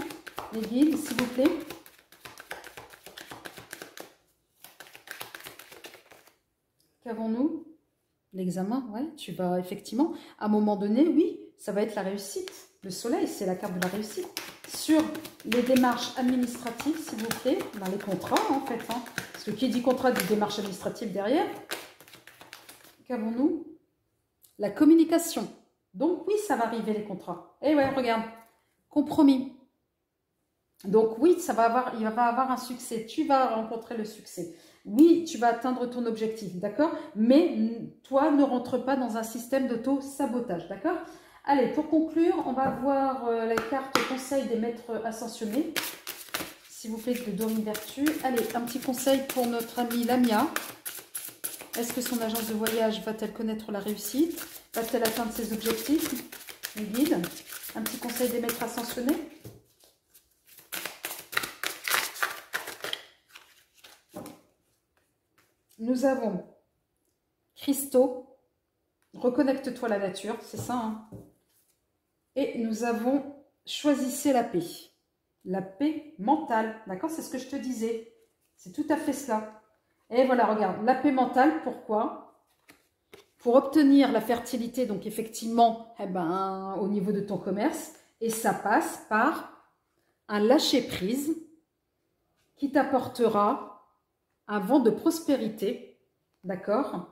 les guides, s'il vous plaît. Qu'avons-nous? L'examen, ouais. Tu vas effectivement, à un moment donné, oui, ça va être la réussite. Le soleil, c'est la carte de la réussite. Sur les démarches administratives, s'il vous plaît, dans les contrats, en fait, hein. Parce que qui dit contrat dit démarche administrative derrière. Qu'avons-nous? La communication. Donc oui, ça va arriver les contrats. Eh ouais, regarde. Compromis. Donc oui, il va avoir un succès. Tu vas rencontrer le succès. Oui, tu vas atteindre ton objectif, d'accord? Mais toi, ne rentre pas dans un système d'auto-sabotage, d'accord? Allez, pour conclure, on va voir la carte conseil des maîtres ascensionnés. S'il vous plaît, de Dorine Vertu. Allez, un petit conseil pour notre amie Lamia. Est-ce que son agence de voyage va-t-elle connaître la réussite? Va-t-elle atteindre ses objectifs? Les guides. Un petit conseil des maîtres ascensionnés. Nous avons Christo. Reconnecte-toi à la nature, c'est ça, hein? Et nous avons choisissez la paix. La paix mentale, d'accord? C'est ce que je te disais. C'est tout à fait cela. Et voilà, regarde, la paix mentale, pourquoi? Pour obtenir la fertilité, donc effectivement, eh ben, au niveau de ton commerce, et ça passe par un lâcher-prise qui t'apportera un vent de prospérité, d'accord?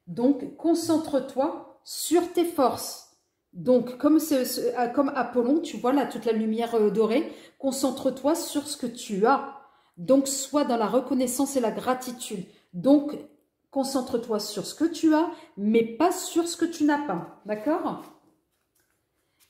Donc, concentre-toi sur tes forces. Donc, comme Apollon, tu vois là, toute la lumière dorée, concentre-toi sur ce que tu as. Donc, sois dans la reconnaissance et la gratitude. Donc, concentre-toi sur ce que tu as, mais pas sur ce que tu n'as pas. D'accord?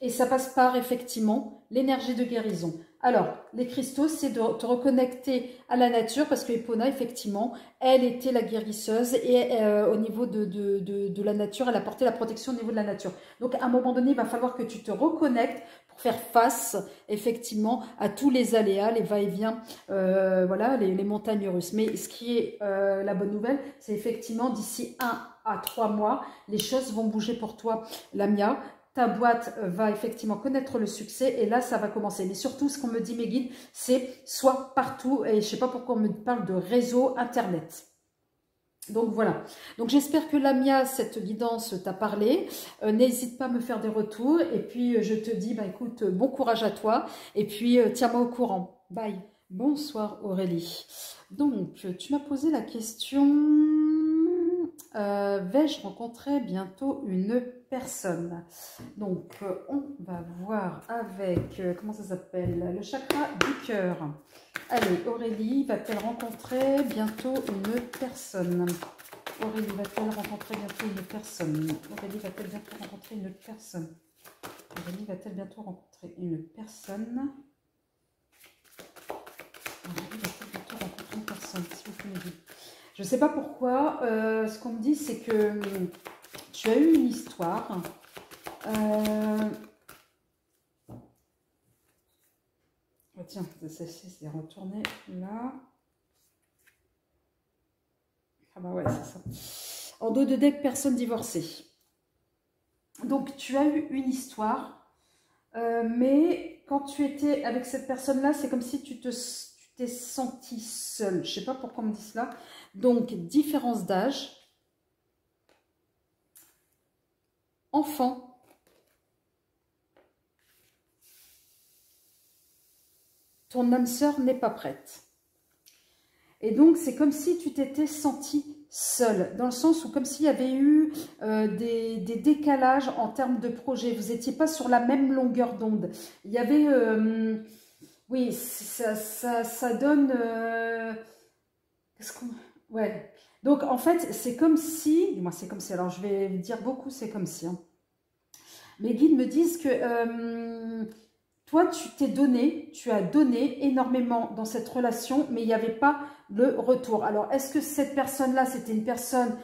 Et ça passe par, effectivement, l'énergie de guérison. Alors, les cristaux, c'est de te reconnecter à la nature parce que Epona, effectivement, elle était la guérisseuse et au niveau de la nature, elle apportait la protection au niveau de la nature. Donc, à un moment donné, il va falloir que tu te reconnectes pour faire face, effectivement, à tous les aléas, les va-et-vient, voilà, les montagnes russes. Mais ce qui est la bonne nouvelle, c'est effectivement d'ici 1 à 3 mois, les choses vont bouger pour toi, Lamia. Ta boîte va effectivement connaître le succès et là, ça va commencer. Mais surtout, ce qu'on me dit, mes guides, c'est soit partout, et je ne sais pas pourquoi on me parle de réseau Internet. Donc voilà. Donc j'espère que Lamia, cette guidance t'a parlé. N'hésite pas à me faire des retours. Et puis je te dis, bah, écoute, bon courage à toi. Et puis tiens-moi au courant. Bye. Bonsoir Aurélie. Donc tu m'as posé la question... vais-je rencontrer bientôt une personne? Donc, on va voir avec, comment ça s'appelle? Le chakra du cœur. Allez, Aurélie va-t-elle rencontrer bientôt une personne? Aurélie va-t-elle rencontrer bientôt une personne? Aurélie va-t-elle bientôt rencontrer une personne? Aurélie va-t-elle bientôt rencontrer une personne? Aurélie va-t-elle bientôt rencontrer une personne, s'il vous plaît, me dites. Je ne sais pas pourquoi, ce qu'on me dit, c'est que tu as eu une histoire. Oh, tiens, celle-ci, c'est retourné là. Ah bah ouais, c'est ça. En dos de deck, personne divorcée. Donc, tu as eu une histoire, mais quand tu étais avec cette personne-là, c'est comme si tu t'es sentie seule. Je ne sais pas pourquoi on me dit cela. Donc, différence d'âge, enfant, ton âme sœur n'est pas prête. Et donc, c'est comme si tu t'étais sentie seule, dans le sens où comme s'il y avait eu des décalages en termes de projet. Vous n'étiez pas sur la même longueur d'onde. Il y avait... oui, ça donne... Qu'est-ce qu'on... Ouais. Donc, en fait, c'est comme si... Moi, c'est comme si... Alors, je vais dire beaucoup, c'est comme si. Hein. Mes guides me disent que toi, tu t'es donné, tu as donné énormément dans cette relation, mais il n'y avait pas le retour. Alors, est-ce que cette personne-là, c'était une personne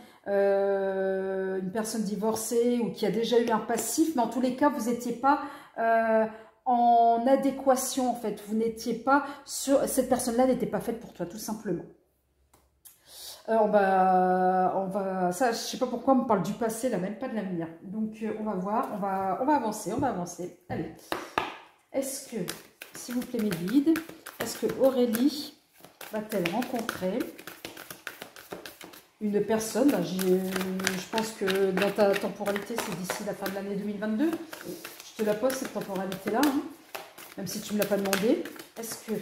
divorcée ou qui a déjà eu un passif? Mais en tous les cas, vous n'étiez pas... en adéquation, en fait. Vous n'étiez pas sur... Cette personne-là n'était pas faite pour toi, tout simplement. On va, ça, je sais pas pourquoi on me parle du passé, là, même pas de l'avenir. Donc, on va voir, on va avancer, Allez. Est-ce que, s'il vous plaît, mes guides, est-ce que Aurélie va-t-elle rencontrer une personne? Je pense que dans ta temporalité, c'est d'ici la fin de l'année 2022. Je te la pose, cette temporalité-là, hein, même si tu ne me l'as pas demandé. Est-ce que...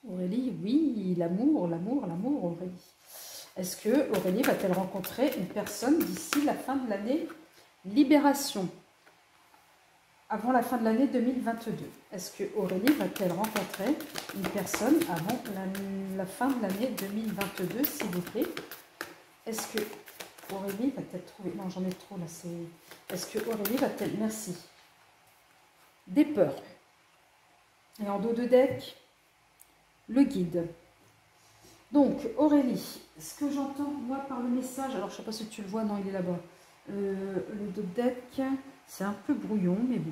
Aurélie, oui, l'amour, Aurélie. Est-ce que Aurélie va-t-elle rencontrer une personne d'ici la fin de l'année? Libération. Avant la fin de l'année 2022. Est-ce que Aurélie va-t-elle rencontrer une personne avant la fin de l'année 2022, s'il vous plaît? Est-ce que Aurélie va-t-elle trouver... Non, j'en ai trop là. Est-ce que Aurélie va-t-elle... Merci. Des peurs. Et en dos de deck... le guide. Donc, Aurélie, ce que j'entends, moi, par le message, alors je ne sais pas si tu le vois, non, il est là-bas. Le deck, c'est un peu brouillon, mais bon.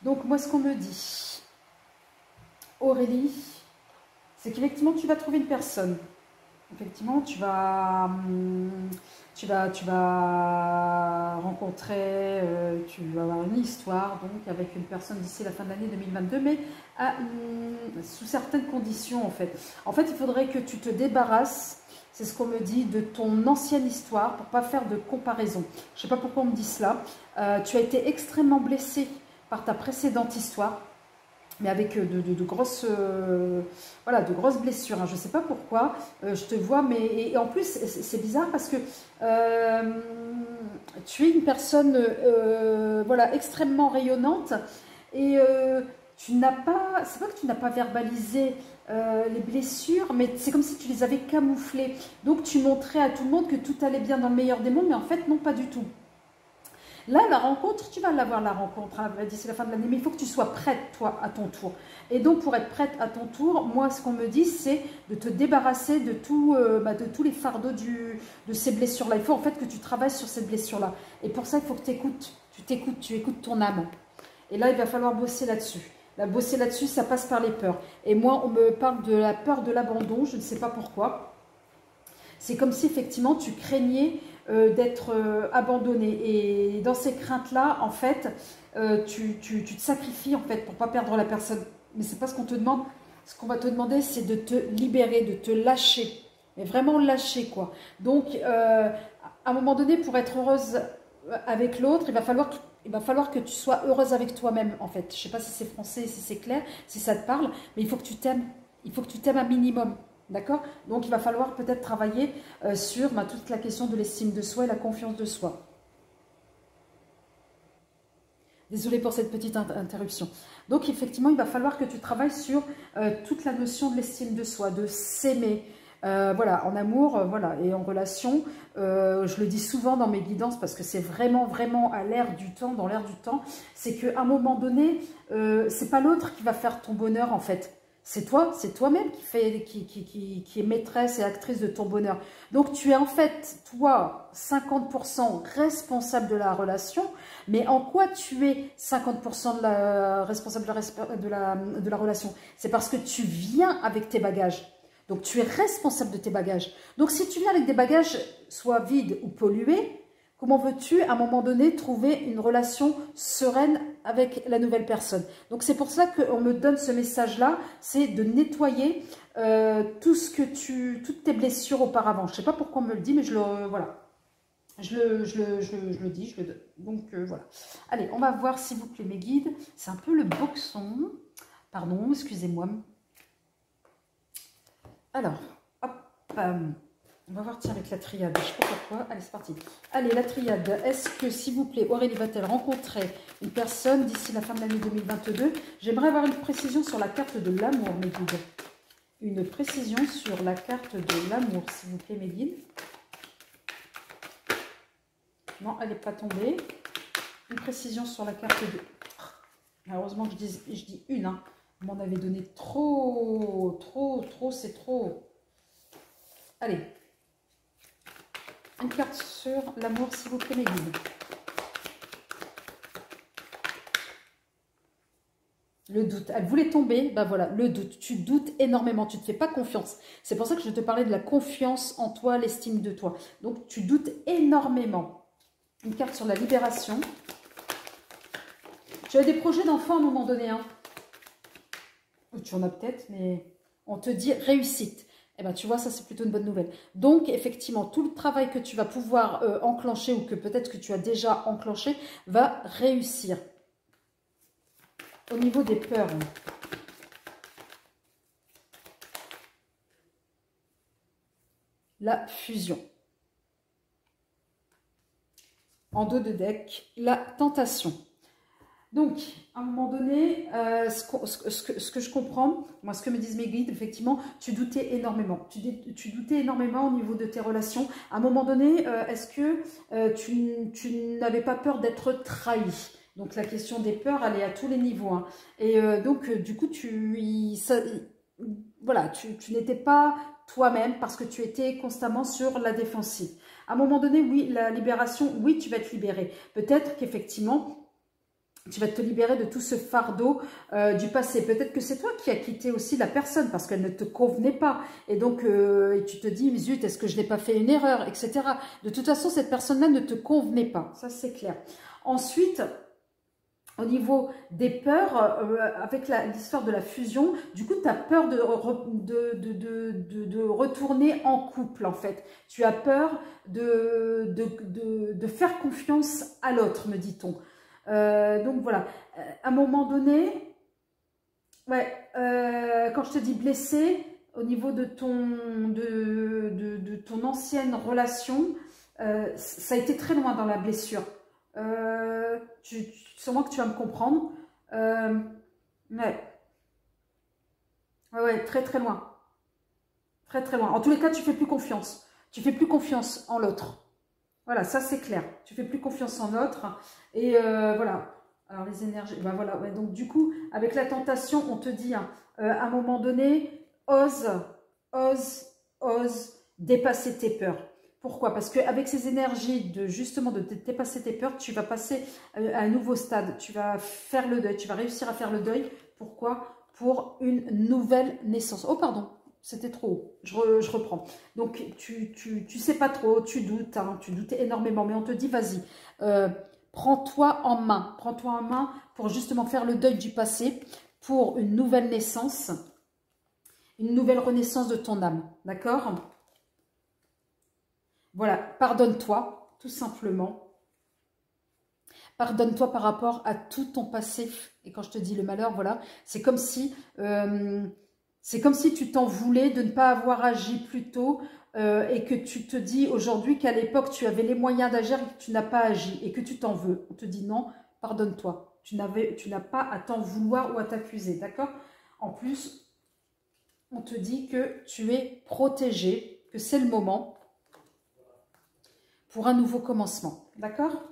Donc, moi, ce qu'on me dit, Aurélie, c'est qu'effectivement, tu vas trouver une personne. Effectivement, tu vas rencontrer, tu vas avoir une histoire donc avec une personne d'ici la fin de l'année 2022, mais sous certaines conditions en fait. En fait, il faudrait que tu te débarrasses, c'est ce qu'on me dit, de ton ancienne histoire pour pas faire de comparaison. Je ne sais pas pourquoi on me dit cela. Tu as été extrêmement blessée par ta précédente histoire, mais avec de grosses, voilà, de grosses blessures. Hein. Je ne sais pas pourquoi, je te vois, mais et en plus, c'est bizarre parce que tu es une personne voilà, extrêmement rayonnante et tu n'as pas, c'est pas que tu n'as pas verbalisé les blessures, mais c'est comme si tu les avais camouflées. Donc, tu montrais à tout le monde que tout allait bien dans le meilleur des mondes, mais en fait, non, pas du tout. Là, la rencontre, tu vas l'avoir la rencontre hein, d'ici la fin de l'année, mais il faut que tu sois prête, toi, à ton tour. Et donc, pour être prête à ton tour, moi, ce qu'on me dit, c'est de te débarrasser de, de tous les fardeaux de ces blessures-là. Il faut en fait que tu travailles sur cette blessure-là. Et pour ça, il faut que tu écoutes, tu écoutes ton âme. Et là, il va falloir bosser là-dessus. Bosser là-dessus, ça passe par les peurs. Et moi, on me parle de la peur de l'abandon, je ne sais pas pourquoi. C'est comme si, effectivement, tu craignais d'être abandonné. Et dans ces craintes-là, en fait, tu te sacrifies, en fait, pour ne pas perdre la personne. Mais ce n'est pas ce qu'on te demande. Ce qu'on va te demander, c'est de te libérer, de te lâcher. Mais vraiment lâcher, quoi. Donc, à un moment donné, pour être heureuse avec l'autre, il va falloir que tu sois heureuse avec toi-même, en fait. Je ne sais pas si c'est français, si c'est clair, si ça te parle, mais il faut que tu t'aimes. Il faut que tu t'aimes un minimum. D'accord? Donc, il va falloir peut-être travailler sur toute la question de l'estime de soi et la confiance de soi. Désolée pour cette petite interruption. Donc, effectivement, il va falloir que tu travailles sur toute la notion de l'estime de soi, de s'aimer. Voilà, en amour, voilà, et en relation. Je le dis souvent dans mes guidances parce que c'est vraiment, vraiment à l'air du temps, dans l'air du temps. C'est qu'à un moment donné, c'est pas l'autre qui va faire ton bonheur, en fait. C'est toi, c'est toi-même qui est maîtresse et actrice de ton bonheur. Donc, tu es en fait, toi, 50% responsable de la relation, mais en quoi tu es 50% responsable de la relation? C'est parce que tu viens avec tes bagages. Donc, tu es responsable de tes bagages. Donc, si tu viens avec des bagages soit vides ou pollués, comment veux-tu, à un moment donné, trouver une relation sereine avec la nouvelle personne? Donc, c'est pour ça qu'on me donne ce message-là, c'est de nettoyer toutes tes blessures auparavant. Je ne sais pas pourquoi on me le dit, mais voilà. Je le dis, je le donne. Donc, voilà. Allez, on va voir, s'il vous plaît, mes guides. C'est un peu le boxon. Pardon, excusez-moi. Alors, hop, on va voir, tiens, avec la triade, je ne sais pas pourquoi. Allez, c'est parti. Allez, la triade, est-ce que, s'il vous plaît, Aurélie va-t-elle rencontrer une personne d'ici la fin de l'année 2022? J'aimerais avoir une précision sur la carte de l'amour, mes guides. Une précision sur la carte de l'amour, s'il vous plaît, mes guides. Non, elle n'est pas tombée. Une précision sur la carte de... Heureusement que je dis une, hein. Vous m'en avez donné trop, c'est trop. Allez. Une carte sur l'amour, s'il vous plaît, mes guides. Le doute. Elle voulait tomber, ben voilà, le doute. Tu doutes énormément, tu ne te fais pas confiance. C'est pour ça que je te parlais de la confiance en toi, l'estime de toi. Donc, tu doutes énormément. Une carte sur la libération. Tu as des projets d'enfant à un moment donné, hein. Tu en as peut-être, mais on te dit réussite. Eh bien, tu vois, ça, c'est plutôt une bonne nouvelle. Donc, effectivement, tout le travail que tu vas pouvoir enclencher ou que peut-être que tu as déjà enclenché va réussir. Au niveau des peurs. La fusion. En dos de deck, la tentation. Donc, à un moment donné, ce que je comprends, moi, ce que me disent mes guides, effectivement, tu doutais énormément. Tu doutais énormément au niveau de tes relations. À un moment donné, est-ce que tu n'avais pas peur d'être trahi? Donc, la question des peurs, elle est à tous les niveaux. Hein. Et donc, du coup, voilà, tu n'étais pas toi-même parce que tu étais constamment sur la défensive. À un moment donné, oui, la libération, oui, tu vas être libéré. Peut-être qu'effectivement, tu vas te libérer de tout ce fardeau du passé. Peut-être que c'est toi qui as quitté aussi la personne parce qu'elle ne te convenait pas. Et donc, tu te dis, zut, est-ce que je n'ai pas fait une erreur, etc. De toute façon, cette personne-là ne te convenait pas. Ça, c'est clair. Ensuite, au niveau des peurs, avec l'histoire de la fusion, du coup, tu as peur de retourner en couple, en fait. Tu as peur de faire confiance à l'autre, me dit-on. Donc voilà, à un moment donné, ouais, quand je te dis blessé, au niveau de ton ancienne relation, ça a été très loin dans la blessure. Sûrement que tu vas me comprendre. Ouais, très très loin. Très très loin. En tous les cas, tu fais plus confiance. Tu fais plus confiance en l'autre. Voilà, ça c'est clair. Tu fais plus confiance en l'autre. Et voilà. Alors les énergies, ben voilà. Ouais, donc du coup, avec la tentation, on te dit, hein, à un moment donné, ose dépasser tes peurs. Pourquoi? Parce qu'avec ces énergies de justement de dépasser tes peurs, tu vas passer à un nouveau stade. Tu vas faire le deuil. Tu vas réussir à faire le deuil. Pourquoi? Pour une nouvelle naissance. Oh pardon. C'était trop haut. Je reprends. Donc, tu sais pas trop, tu doutes, hein, tu doutes énormément, mais on te dit, vas-y, prends-toi en main. Prends-toi en main pour justement faire le deuil du passé, pour une nouvelle naissance, une nouvelle renaissance de ton âme. D'accord? Voilà, pardonne-toi, tout simplement. Pardonne-toi par rapport à tout ton passé. Et quand je te dis le malheur, voilà, c'est comme si... c'est comme si tu t'en voulais de ne pas avoir agi plus tôt et que tu te dis aujourd'hui qu'à l'époque, tu avais les moyens d'agir et que tu n'as pas agi et que tu t'en veux. On te dit non, pardonne-toi. Tu n'as pas à t'en vouloir ou à t'accuser, d'accord? En plus, on te dit que tu es protégé, que c'est le moment pour un nouveau commencement, d'accord?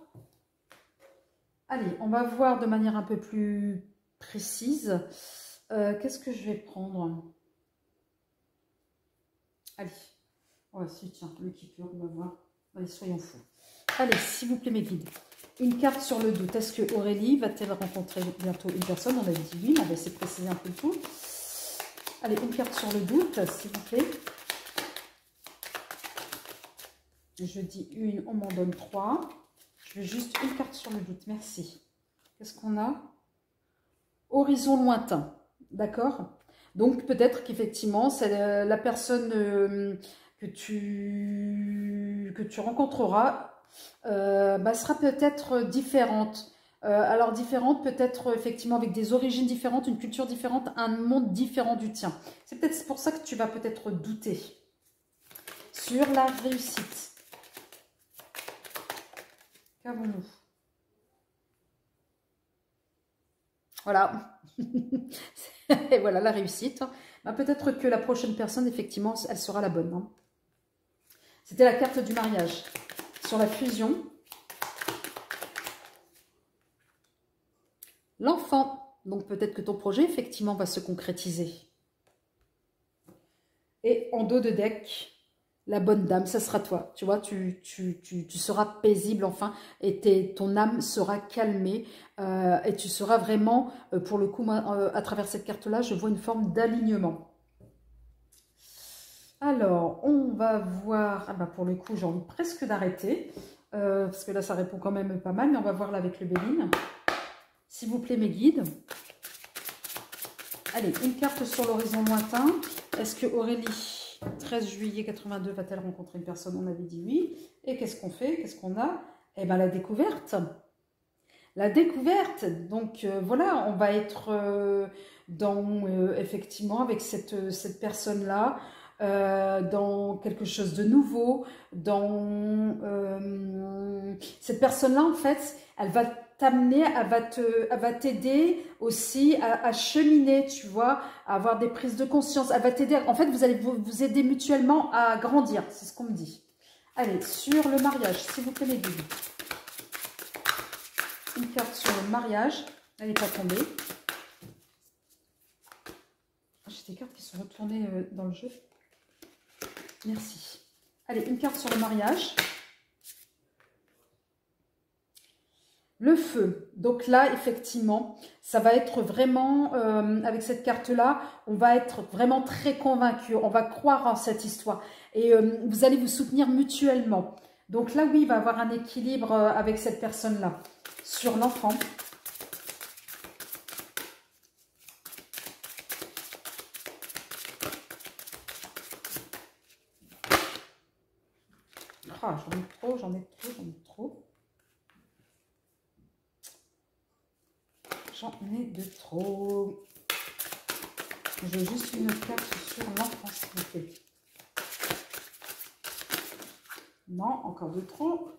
Allez, on va voir de manière un peu plus précise. Qu'est-ce que je vais prendre? Allez, oh, si, tiens, le keeper, on va voir. Allez, soyons fous. Allez, s'il vous plaît, mes guides. Une carte sur le doute. Est-ce que Aurélie va-t-elle rencontrer bientôt une personne? On a dit oui, on va essayer de préciser un peu le tout. Allez, une carte sur le doute, s'il vous plaît. Je dis une, on m'en donne 3. Je veux juste une carte sur le doute, merci. Qu'est-ce qu'on a? Horizon lointain, d'accord? Donc peut-être qu'effectivement, c'est la personne que tu rencontreras sera peut-être différente. Alors différente, peut-être effectivement avec des origines différentes, une culture différente, un monde différent du tien. C'est peut-être pour ça que tu vas peut-être douter sur la réussite. Qu'avons-nous? Voilà. Et voilà la réussite. Ben, peut-être que la prochaine personne, effectivement, elle sera la bonne. Hein. C'était la carte du mariage. Sur la fusion. L'enfant. Donc peut-être que ton projet, effectivement, va se concrétiser. Et en dos de deck, la bonne dame, ça sera toi. Tu vois, tu seras paisible enfin et ton âme sera calmée et tu seras vraiment, pour le coup, moi, à travers cette carte-là, je vois une forme d'alignement. Alors, on va voir, ah bah pour le coup, j'ai envie presque d'arrêter, parce que là, ça répond quand même pas mal, mais on va voir là avec le Béline. S'il vous plaît, mes guides. Allez, une carte sur l'horizon lointain. Est-ce que Aurélie, 13 juillet 82, va-t-elle rencontrer une personne? On avait dit oui. Et qu'est-ce qu'on fait? Qu'est-ce qu'on a? Eh bien, la découverte. La découverte. Donc, voilà, on va être effectivement, avec cette personne-là, dans quelque chose de nouveau. Cette personne-là, en fait, elle va t'amener, elle va t'aider aussi à cheminer, tu vois, à avoir des prises de conscience. Elle va t'aider. En fait, vous allez vous aider mutuellement à grandir. C'est ce qu'on me dit. Allez, sur le mariage, s'il vous plaît, les guides. Une carte sur le mariage. Elle n'est pas tombée. J'ai des cartes qui sont retournées dans le jeu. Merci. Allez, une carte sur le mariage. Le feu. Donc là, effectivement, ça va être vraiment, avec cette carte-là, on va être vraiment très convaincus. On va croire en cette histoire. Et vous allez vous soutenir mutuellement. Donc là, oui, il va y avoir un équilibre avec cette personne-là. Sur l'enfant. Ah, j'en ai trop, j'en ai trop, j'en ai trop. J'en ai de trop. J'ai juste une carte sur l'enfant, s'il vous plaît. Non, encore de trop.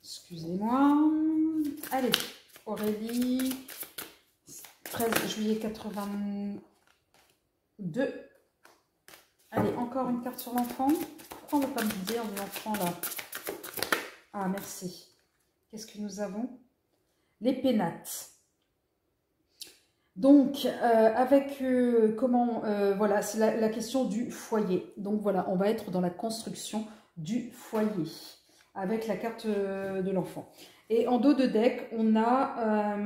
Excusez-moi. Allez, Aurélie, 13 juillet 82. Allez, encore une carte sur l'enfant. pourquoi on ne veut pas me guider en enfant là? Ah, merci. Qu'est-ce que nous avons? Les pénates. Donc, avec voilà, c'est la question du foyer. Donc voilà, on va être dans la construction du foyer avec la carte de l'enfant. Et en dos de deck, on a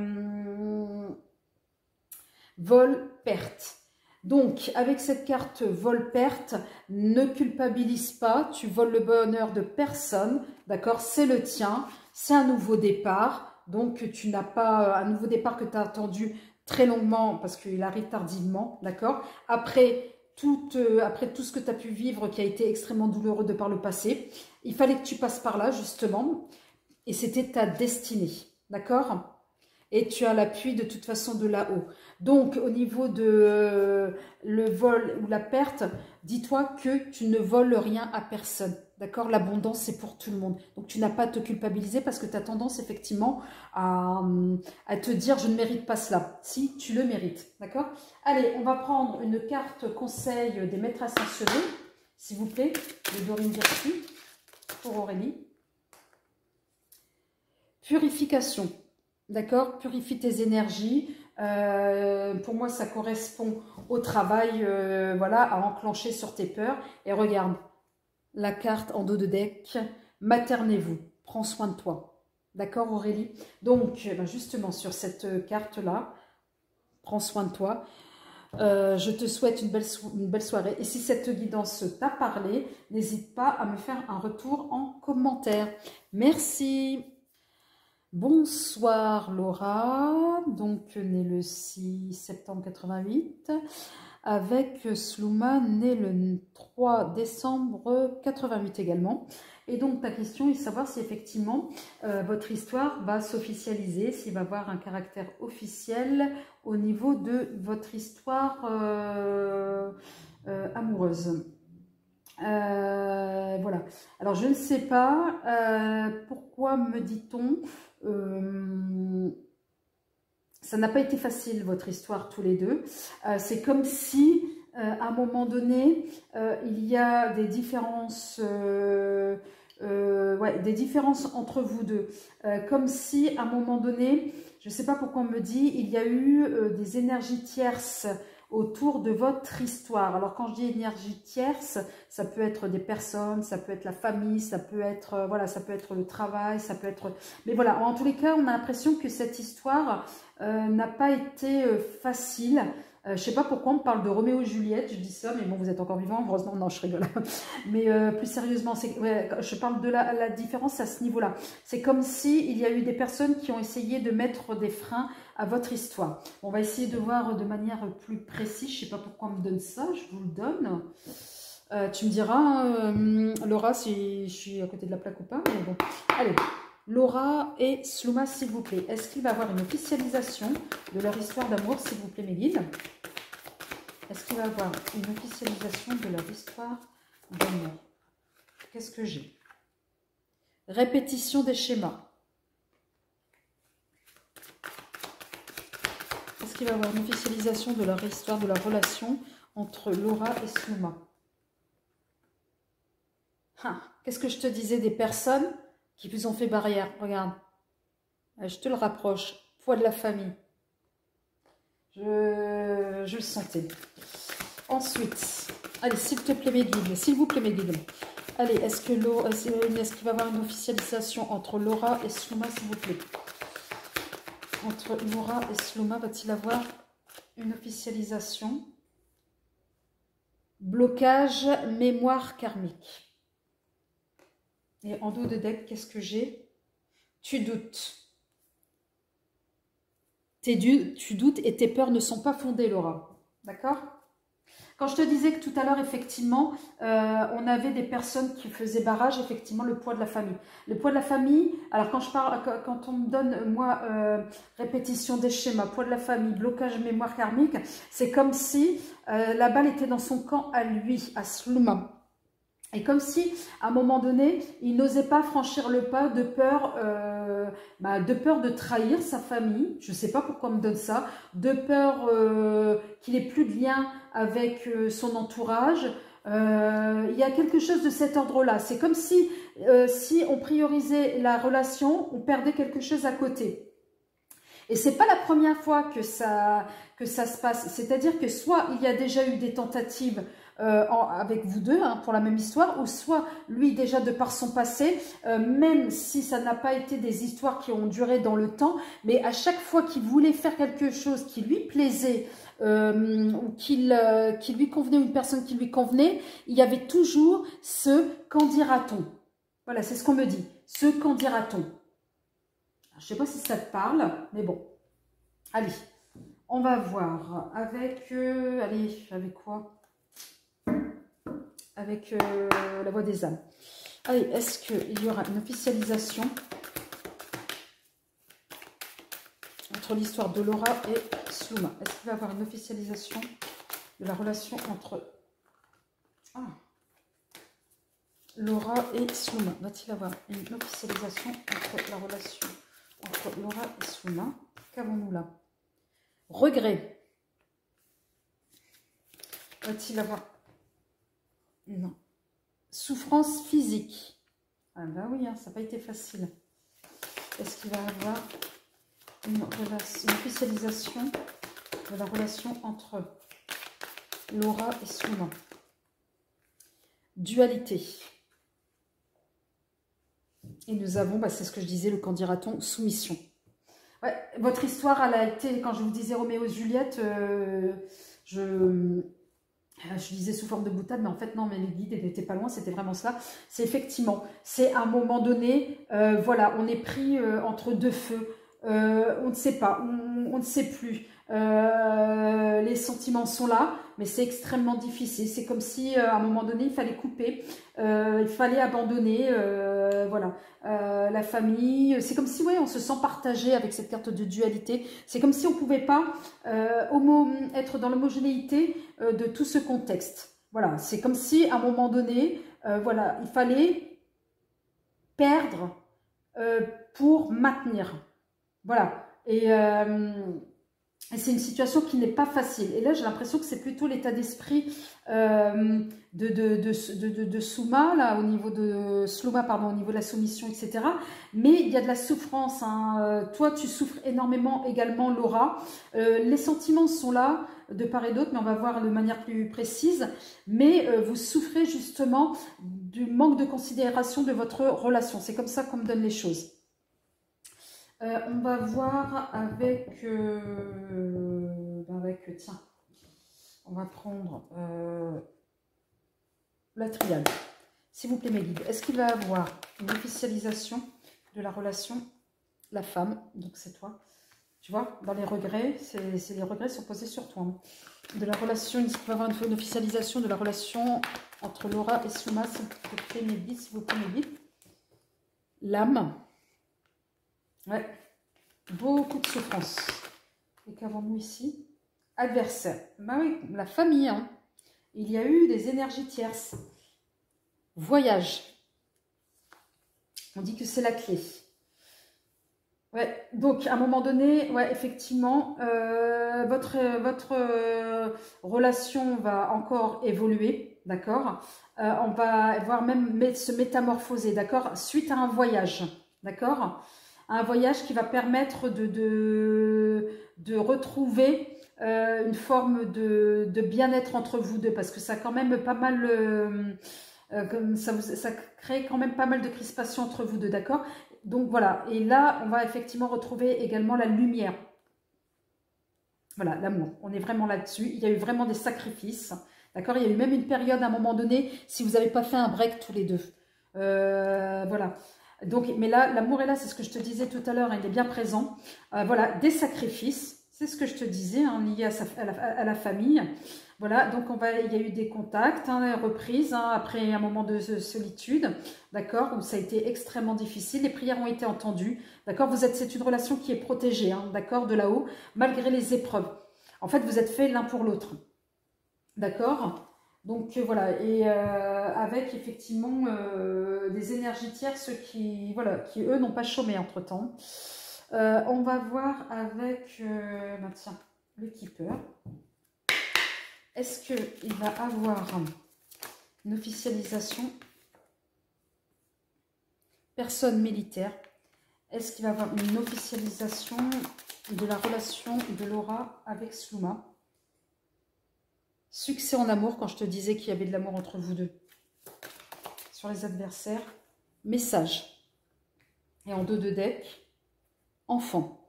vol-perte. Donc, avec cette carte vol-perte, ne culpabilise pas, tu voles le bonheur de personne, d'accord? C'est le tien, c'est un nouveau départ. Donc, tu n'as pas un nouveau départ que tu as attendu très longuement parce qu'il arrive tardivement, d'accord? Après tout ce que tu as pu vivre qui a été extrêmement douloureux de par le passé, il fallait que tu passes par là, justement, et c'était ta destinée, d'accord? Et tu as l'appui de toute façon de là-haut. Donc, au niveau de le vol ou la perte, dis-toi que tu ne voles rien à personne. D'accord? L'abondance, c'est pour tout le monde. Donc, tu n'as pas à te culpabiliser parce que tu as tendance effectivement à te dire « je ne mérite pas cela ». Si, tu le mérites. D'accord? Allez, on va prendre une carte conseil des maîtres ascensionnés, s'il vous plaît, de Dorine Virtue, pour Aurélie. Purification. D'accord? Purifie tes énergies. Pour moi, ça correspond au travail, voilà, à enclencher sur tes peurs. Et regarde, la carte en dos de deck, maternez-vous, prends soin de toi. D'accord, Aurélie? Donc, justement, sur cette carte-là, prends soin de toi. Je te souhaite une belle soirée. Et si cette guidance t'a parlé, n'hésite pas à me faire un retour en commentaire. Merci. Bonsoir Laura, donc née le 6 septembre 88, avec Slouma, née le 3 décembre 88 également. Et donc ta question est de savoir si effectivement votre histoire va s'officialiser, s'il va avoir un caractère officiel au niveau de votre histoire amoureuse. Voilà. Alors je ne sais pas pourquoi me dit-on ça n'a pas été facile votre histoire tous les deux. C'est comme si à un moment donné il y a des différences des différences entre vous deux. Comme si à un moment donné, je ne sais pas pourquoi on me dit, il y a eu des énergies tierces autour de votre histoire. Alors quand je dis énergie tierce, ça peut être des personnes, ça peut être la famille, ça peut être voilà, ça peut être le travail, ça peut être. Mais voilà, en tous les cas, on a l'impression que cette histoire n'a pas été facile. Je ne sais pas pourquoi on parle de Roméo et Juliette, je dis ça, mais bon, vous êtes encore vivant, heureusement, non, je rigole. Mais plus sérieusement, ouais, je parle de la différence à ce niveau-là. C'est comme si il y a eu des personnes qui ont essayé de mettre des freins à votre histoire. On va essayer de voir de manière plus précise, je ne sais pas pourquoi on me donne ça, je vous le donne. Tu me diras, Laura, si je suis à côté de la plaque ou pas, mais bon. Allez, Laura et Slouma, s'il vous plaît. Est-ce qu'il va y avoir une officialisation de leur histoire d'amour, s'il vous plaît, mes guides? Est-ce qu'il va y avoir une officialisation de leur histoire d'amour? Qu'est-ce que j'ai? Répétition des schémas. Est-ce qu'il va y avoir une officialisation de leur histoire, de leur relation entre Laura et Slouma? Qu'est-ce que je te disais des personnes qui vous ont fait barrière? Regarde, je te le rapproche. Poids de la famille. Je le sentais. Ensuite, allez, s'il te plaît mes guides, s'il vous plaît mes guides. Allez, est-ce qu'il va y avoir une officialisation entre Laura et Slouma, s'il vous plaît? Entre Laura et Slouma, va-t-il avoir une officialisation? Blocage, mémoire karmique. Et en dos de deck, qu'est-ce que j'ai? Tu doutes. Tu doutes et tes peurs ne sont pas fondées, Laura. D'accord? Quand je te disais que tout à l'heure, effectivement, on avait des personnes qui faisaient barrage, effectivement, le poids de la famille. Le poids de la famille, alors quand on me donne, moi, répétition des schémas, poids de la famille, blocage mémoire karmique, c'est comme si la balle était dans son camp à lui, à Slouma. Et comme si, à un moment donné, il n'osait pas franchir le pas de peur de trahir sa famille. Je ne sais pas pourquoi on me donne ça. De peur qu'il n'ait plus de lien avec son entourage. Il y a quelque chose de cet ordre-là. C'est comme si, si on priorisait la relation, on perdait quelque chose à côté. Et c'est pas la première fois que ça se passe. C'est-à-dire que soit il y a déjà eu des tentatives avec vous deux, hein, pour la même histoire, ou soit lui déjà de par son passé, même si ça n'a pas été des histoires qui ont duré dans le temps, mais à chaque fois qu'il voulait faire quelque chose qui lui plaisait, ou qui lui convenait, ou une personne qui lui convenait, il y avait toujours ce « qu'en dira-t-on ». Voilà, c'est ce qu'on me dit, ce « qu'en dira-t-on ». Je ne sais pas si ça te parle, mais bon. Allez, on va voir avec... allez, avec quoi? Avec la voix des âmes. Allez, est-ce qu'il y aura une officialisation entre l'histoire de Laura et Sluma? Est-ce qu'il va y avoir une officialisation de la relation entre Laura et Sluma? Va-t-il y avoir une officialisation entre la relation entre Laura et Sluma? Qu'avons-nous là? Regret. Va-t-il avoir... Non. Souffrance physique. Ah ben oui, hein, ça n'a pas été facile. Est-ce qu'il va y avoir une officialisation de la relation entre Laura et Sluma? Dualité. Et nous avons, bah, c'est ce que je disais, le qu'en dira-t-on, soumission. Ouais, votre histoire, elle a été, quand je vous disais Roméo et Juliette, je disais sous forme de boutade, mais en fait non, mais les guides n'étaient pas loin, c'était vraiment ça. C'est effectivement, c'est à un moment donné, voilà, on est pris entre deux feux, on ne sait pas, on ne sait plus. Les sentiments sont là, mais c'est extrêmement difficile. C'est comme si à un moment donné, il fallait couper, il fallait abandonner, voilà, la famille. C'est comme si, ouais, on se sent partagé avec cette carte de dualité. C'est comme si on ne pouvait pas être dans l'homogénéité de tout ce contexte. Voilà, c'est comme si à un moment donné, voilà, il fallait perdre pour maintenir. Voilà, et c'est une situation qui n'est pas facile. Et là, j'ai l'impression que c'est plutôt l'état d'esprit de Sluma, là, au niveau de Sluma, pardon, au niveau de la soumission, etc. Mais il y a de la souffrance. Hein. Toi, tu souffres énormément également, Laura. Les sentiments sont là, de part et d'autre, mais on va voir de manière plus précise. Mais vous souffrez justement du manque de considération de votre relation. C'est comme ça qu'on me donne les choses. On va voir tiens, on va prendre la triade. S'il vous plaît, mes guides, est-ce qu'il va y avoir une officialisation de la relation, la femme, donc c'est toi, tu vois, dans les regrets, les regrets sont posés sur toi. Hein. De la relation, est-ce qu'il va y avoir une officialisation de la relation entre Laura et Sluma, s'il vous plaît, mes guides, l'âme. Ouais, beaucoup de souffrance. Et qu'avons-nous ici? Adversaire. Ben oui, la famille. Hein. Il y a eu des énergies tierces. Voyage. On dit que c'est la clé. Ouais, donc à un moment donné, ouais, effectivement, votre relation va encore évoluer, d'accord? On va voir même se métamorphoser, d'accord? Suite à un voyage, d'accord? Un voyage qui va permettre de retrouver une forme de bien-être entre vous deux, parce que ça a quand même pas mal, ça crée quand même pas mal de crispation entre vous deux, d'accord? Donc voilà, et là, on va effectivement retrouver également la lumière. Voilà, l'amour, on est vraiment là-dessus. Il y a eu vraiment des sacrifices, d'accord? Il y a eu même une période, à un moment donné, si vous n'avez pas fait un break tous les deux. Voilà. Donc, mais là, l'amour est là, c'est ce que je te disais tout à l'heure, il est bien présent. Voilà, des sacrifices, c'est ce que je te disais, hein, lié à la famille. Voilà, donc il y a eu des contacts, hein, reprises, hein, après un moment de solitude, d'accord, où ça a été extrêmement difficile. Les prières ont été entendues, d'accord. C'est une relation qui est protégée, hein, d'accord, de là-haut, malgré les épreuves. En fait, vous êtes faits l'un pour l'autre, d'accord. Donc voilà, et avec effectivement des énergies tierces qui eux n'ont pas chômé entre-temps. On va voir avec tiens, le keeper. Est-ce qu'il va avoir Une officialisation. Personne militaire. Est-ce qu'il va y avoir une officialisation de la relation de Laura avec Slouma? Succès en amour, quand je te disais qu'il y avait de l'amour entre vous deux. Sur les adversaires. Message. Et en 2 de deck, enfant.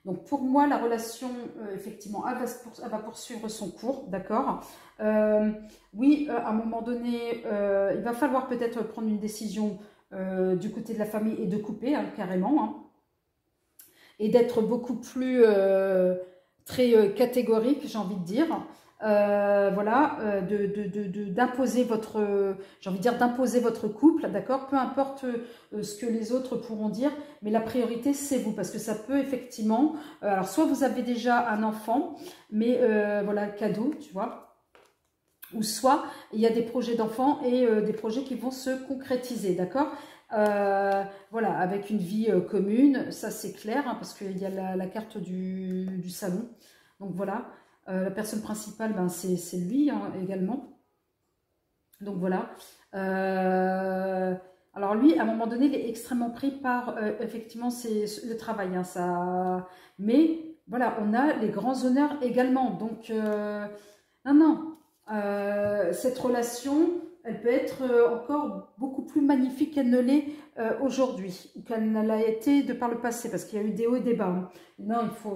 Donc pour moi, la relation, effectivement, elle va poursuivre son cours, d'accord. Oui, à un moment donné, il va falloir peut-être prendre une décision du côté de la famille et de couper, hein, carrément. Hein, et d'être beaucoup plus très catégorique, j'ai envie de dire. Voilà, d'imposer votre, j'ai envie de dire d'imposer votre couple, d'accord, peu importe ce que les autres pourront dire, mais la priorité c'est vous, parce que ça peut effectivement, alors soit vous avez déjà un enfant, mais voilà, cadeau, tu vois, ou soit il y a des projets d'enfants et des projets qui vont se concrétiser, d'accord. Voilà, avec une vie commune, ça c'est clair, hein, parce qu'il y a la carte du salon, donc voilà. La personne principale, ben, c'est lui hein, également. Donc voilà. Alors lui, à un moment donné, il est extrêmement pris par, effectivement, c'est le travail. Hein, ça... Mais voilà, on a les grands honneurs également. Donc, non, non. Cette relation, elle peut être encore beaucoup plus magnifique qu'elle ne l'est aujourd'hui. Ou qu'elle ne l'a été de par le passé. Parce qu'il y a eu des hauts et des bas. Hein. Non, il faut...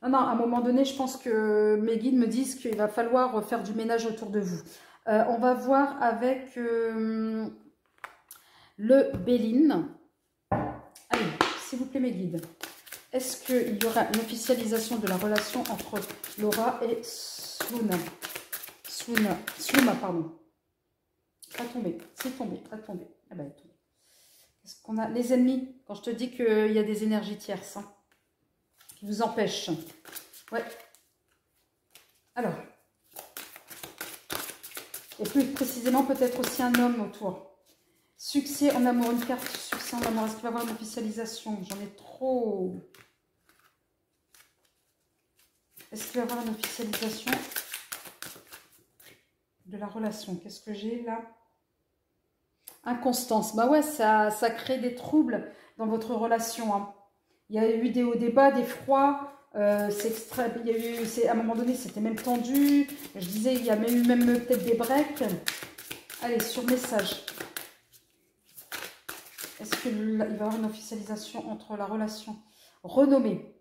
Non, non, à un moment donné, je pense que mes guides me disent qu'il va falloir faire du ménage autour de vous. On va voir avec le Béline. Allez, s'il vous plaît, mes guides. Est-ce qu'il y aura une officialisation de la relation entre Laura et Slouma? Slouma, pardon. Pas tombé, c'est tombé, pas tombé. Ah ben, qu'est-ce qu'on a? Les ennemis, quand je te dis qu'il y a des énergies tierces. Hein, vous empêche. Ouais. Alors. Et plus précisément, peut-être aussi un homme autour. Succès en amour. Une carte succès en amour. Est-ce qu'il va y avoir une officialisation? J'en ai trop. Est-ce qu'il va y avoir une officialisation de la relation? Qu'est-ce que j'ai là? Inconstance. Bah ouais, ça crée des troubles dans votre relation. Hein. Il y a eu des hauts, des bas, des froids. C'est extrême. Il y a eu, à un moment donné, c'était même tendu. Je disais, il y a eu même peut-être des breaks. Allez, sur message. Est-ce qu'il va y avoir une officialisation entre la relation renommée?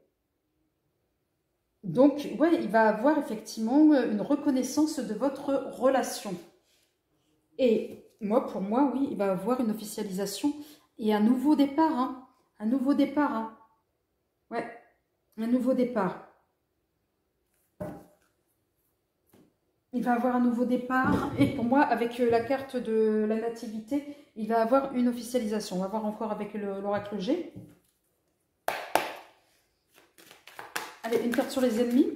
Donc, ouais, il va avoir effectivement une reconnaissance de votre relation. Et moi, pour moi, oui, il va avoir une officialisation et un nouveau départ. Hein. Un nouveau départ. Hein. Ouais, un nouveau départ. Il va avoir un nouveau départ. Et pour moi, avec la carte de la nativité, il va avoir une officialisation. On va voir encore avec l'oracle G. Allez, une carte sur les ennemis.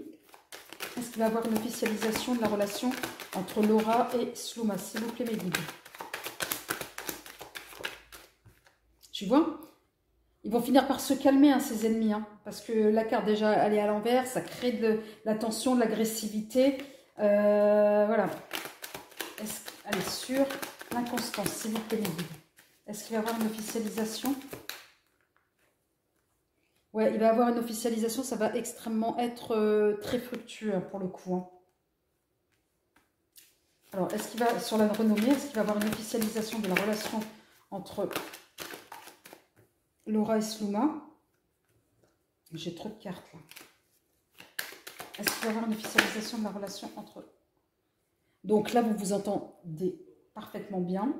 Est-ce qu'il va avoir une officialisation de la relation entre Laura et Slouma? S'il vous plaît, mes guides. Tu vois? Ils vont finir par se calmer, hein, ces ennemis. Hein, parce que la carte, déjà, elle est à l'envers. Ça crée de la tension, de l'agressivité. Voilà. Allez, sur l'inconstance, s'il vous plaît, mes guides. Est-ce qu'il va y avoir une officialisation? Ouais, il va y avoir une officialisation. Ça va extrêmement être très fructueux, hein, pour le coup. Hein. Alors, est-ce qu'il va, sur la renommée, est-ce qu'il va y avoir une officialisation de la relation entre Laura et Slouma? J'ai trop de cartes, là. Est-ce qu'il va y avoir une officialisation de la relation entre eux? Donc là, vous vous entendez parfaitement bien.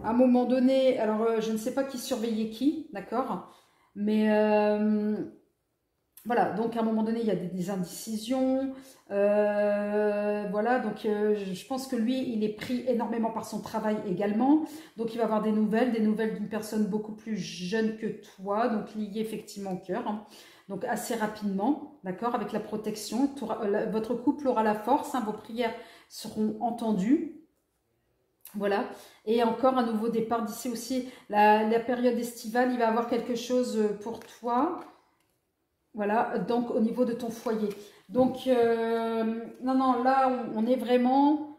À un moment donné, alors je ne sais pas qui surveillait qui, d'accord? Mais voilà, donc à un moment donné, il y a des indécisions. Voilà, donc je pense que lui, il est pris énormément par son travail également. Donc il va avoir des nouvelles d'une personne beaucoup plus jeune que toi, donc liée effectivement au cœur. Hein. Donc assez rapidement, d'accord, avec la protection. Votre couple aura la force, hein, vos prières seront entendues. Voilà, et encore un nouveau départ d'ici aussi. La période estivale, il va y avoir quelque chose pour toi. Voilà, donc au niveau de ton foyer. Donc, non, non, là, on est vraiment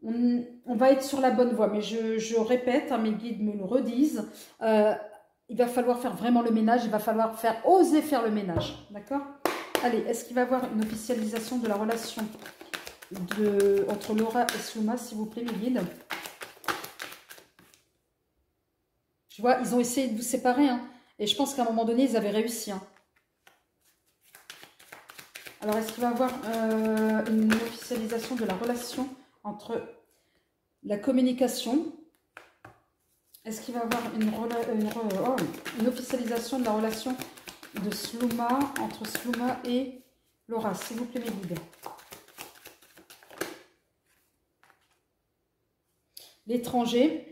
on va être sur la bonne voie. Mais je répète, hein, mes guides me le redisent, il va falloir faire vraiment le ménage, il va falloir oser faire le ménage, d'accord? Allez, est-ce qu'il va y avoir une officialisation de la relation entre Laura et Slouma, s'il vous plaît, mes guides? Tu vois, ils ont essayé de vous séparer, hein, et je pense qu'à un moment donné, ils avaient réussi. Hein. Alors, est-ce qu'il va y avoir une officialisation de la relation entre la communication? Est-ce qu'il va y avoir une officialisation de la relation de Slouma, entre Slouma et Laura? S'il vous plaît, mes guides. L'étranger.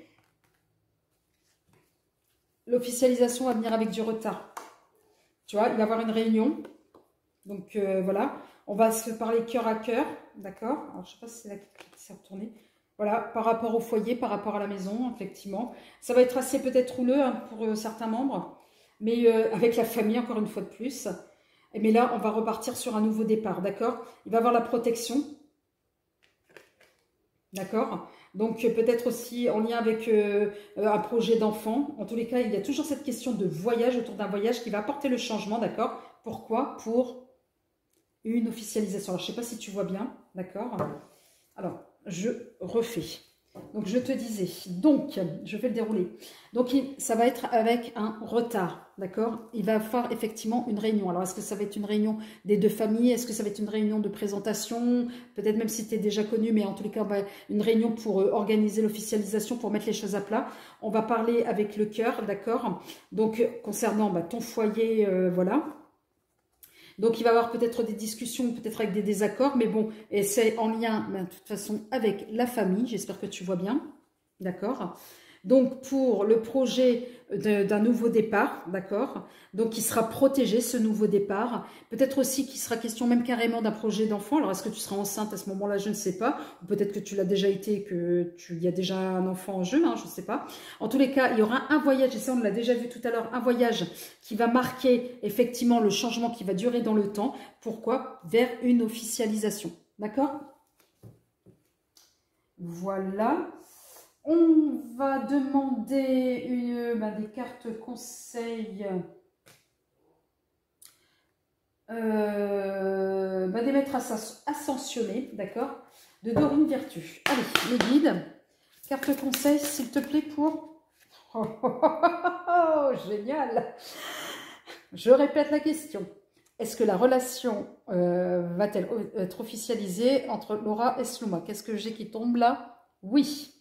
L'officialisation va venir avec du retard. Tu vois, il va y avoir une réunion. Donc, voilà. On va se parler cœur à cœur. D'accord? Alors, je ne sais pas si c'est là qui s'est retourné. Voilà, par rapport au foyer, par rapport à la maison, effectivement. Ça va être assez peut-être rouleux hein, pour certains membres. Mais avec la famille, encore une fois de plus. Mais là, on va repartir sur un nouveau départ. D'accord? Il va y avoir la protection. D'accord? Donc, peut-être aussi en lien avec un projet d'enfant. En tous les cas, il y a toujours cette question de voyage, autour d'un voyage qui va apporter le changement, d'accord? Pourquoi? Pour une officialisation. Alors, je ne sais pas si tu vois bien, d'accord? Alors, je refais. Donc, je te disais, donc, je vais le dérouler. Donc, ça va être avec un retard, d'accord? Il va falloir effectivement une réunion. Alors, est-ce que ça va être une réunion des deux familles? Est-ce que ça va être une réunion de présentation? Peut-être même si tu es déjà connu, mais en tous les cas, une réunion pour organiser l'officialisation, pour mettre les choses à plat. On va parler avec le cœur, d'accord? Donc, concernant ton foyer, voilà. Donc, il va y avoir peut-être des discussions, peut-être avec des désaccords, mais bon, et c'est en lien, de toute façon, avec la famille. J'espère que tu vois bien, d'accord? Donc, pour le projet d'un nouveau départ, d'accord? Donc, il sera protégé, ce nouveau départ. Peut-être aussi qu'il sera question même carrément d'un projet d'enfant. Alors, est-ce que tu seras enceinte à ce moment-là? Je ne sais pas. Ou peut-être que tu l'as déjà été, que il y a déjà un enfant en jeu, hein, je ne sais pas. En tous les cas, il y aura un voyage, et ça, on l'a déjà vu tout à l'heure, un voyage qui va marquer effectivement le changement qui va durer dans le temps. Pourquoi? Vers une officialisation. D'accord? Voilà. On va demander des cartes conseils des maîtres ascensionnés, d'accord, de Dorine Virtue. Allez, les guides, carte conseil, s'il te plaît, pour... Oh, génial! Je répète la question. Est-ce que la relation va-t-elle être officialisée entre Laura et Slouma? Qu'est-ce que j'ai qui tombe là? Oui.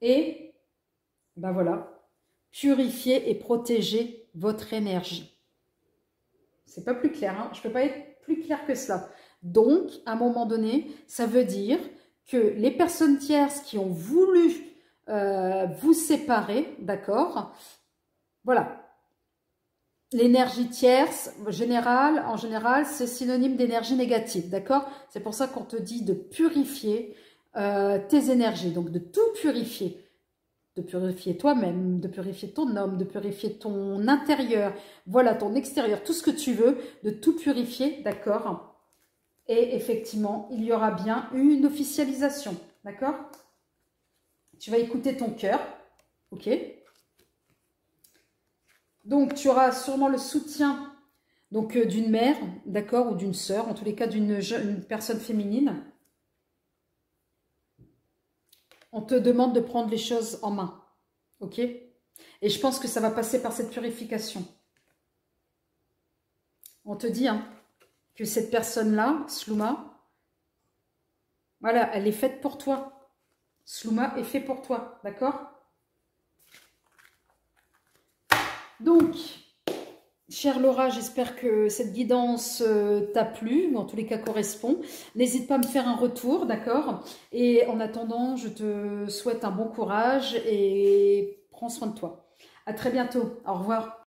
Et, voilà, purifier et protéger votre énergie. C'est pas plus clair, hein? Je ne peux pas être plus clair que cela. Donc, à un moment donné, ça veut dire que les personnes tierces qui ont voulu vous séparer, d'accord? Voilà. L'énergie tierce, en général, c'est synonyme d'énergie négative, d'accord? C'est pour ça qu'on te dit de purifier tes énergies, donc de tout purifier. De purifier toi-même, de purifier ton homme, de purifier ton intérieur, voilà, ton extérieur, tout ce que tu veux, de tout purifier, d'accord? Et effectivement, il y aura bien une officialisation, d'accord? Tu vas écouter ton cœur, ok? Donc, tu auras sûrement le soutien donc d'une mère, d'accord, ou d'une sœur, en tous les cas d'une personne féminine. On te demande de prendre les choses en main, ok? Et je pense que ça va passer par cette purification. On te dit que cette personne-là, Slouma, voilà, elle est faite pour toi. Slouma est fait pour toi, d'accord? Donc, chère Laura, j'espère que cette guidance t'a plu, ou en tous les cas correspond. N'hésite pas à me faire un retour, d'accord? Et en attendant, je te souhaite un bon courage et prends soin de toi. À très bientôt. Au revoir.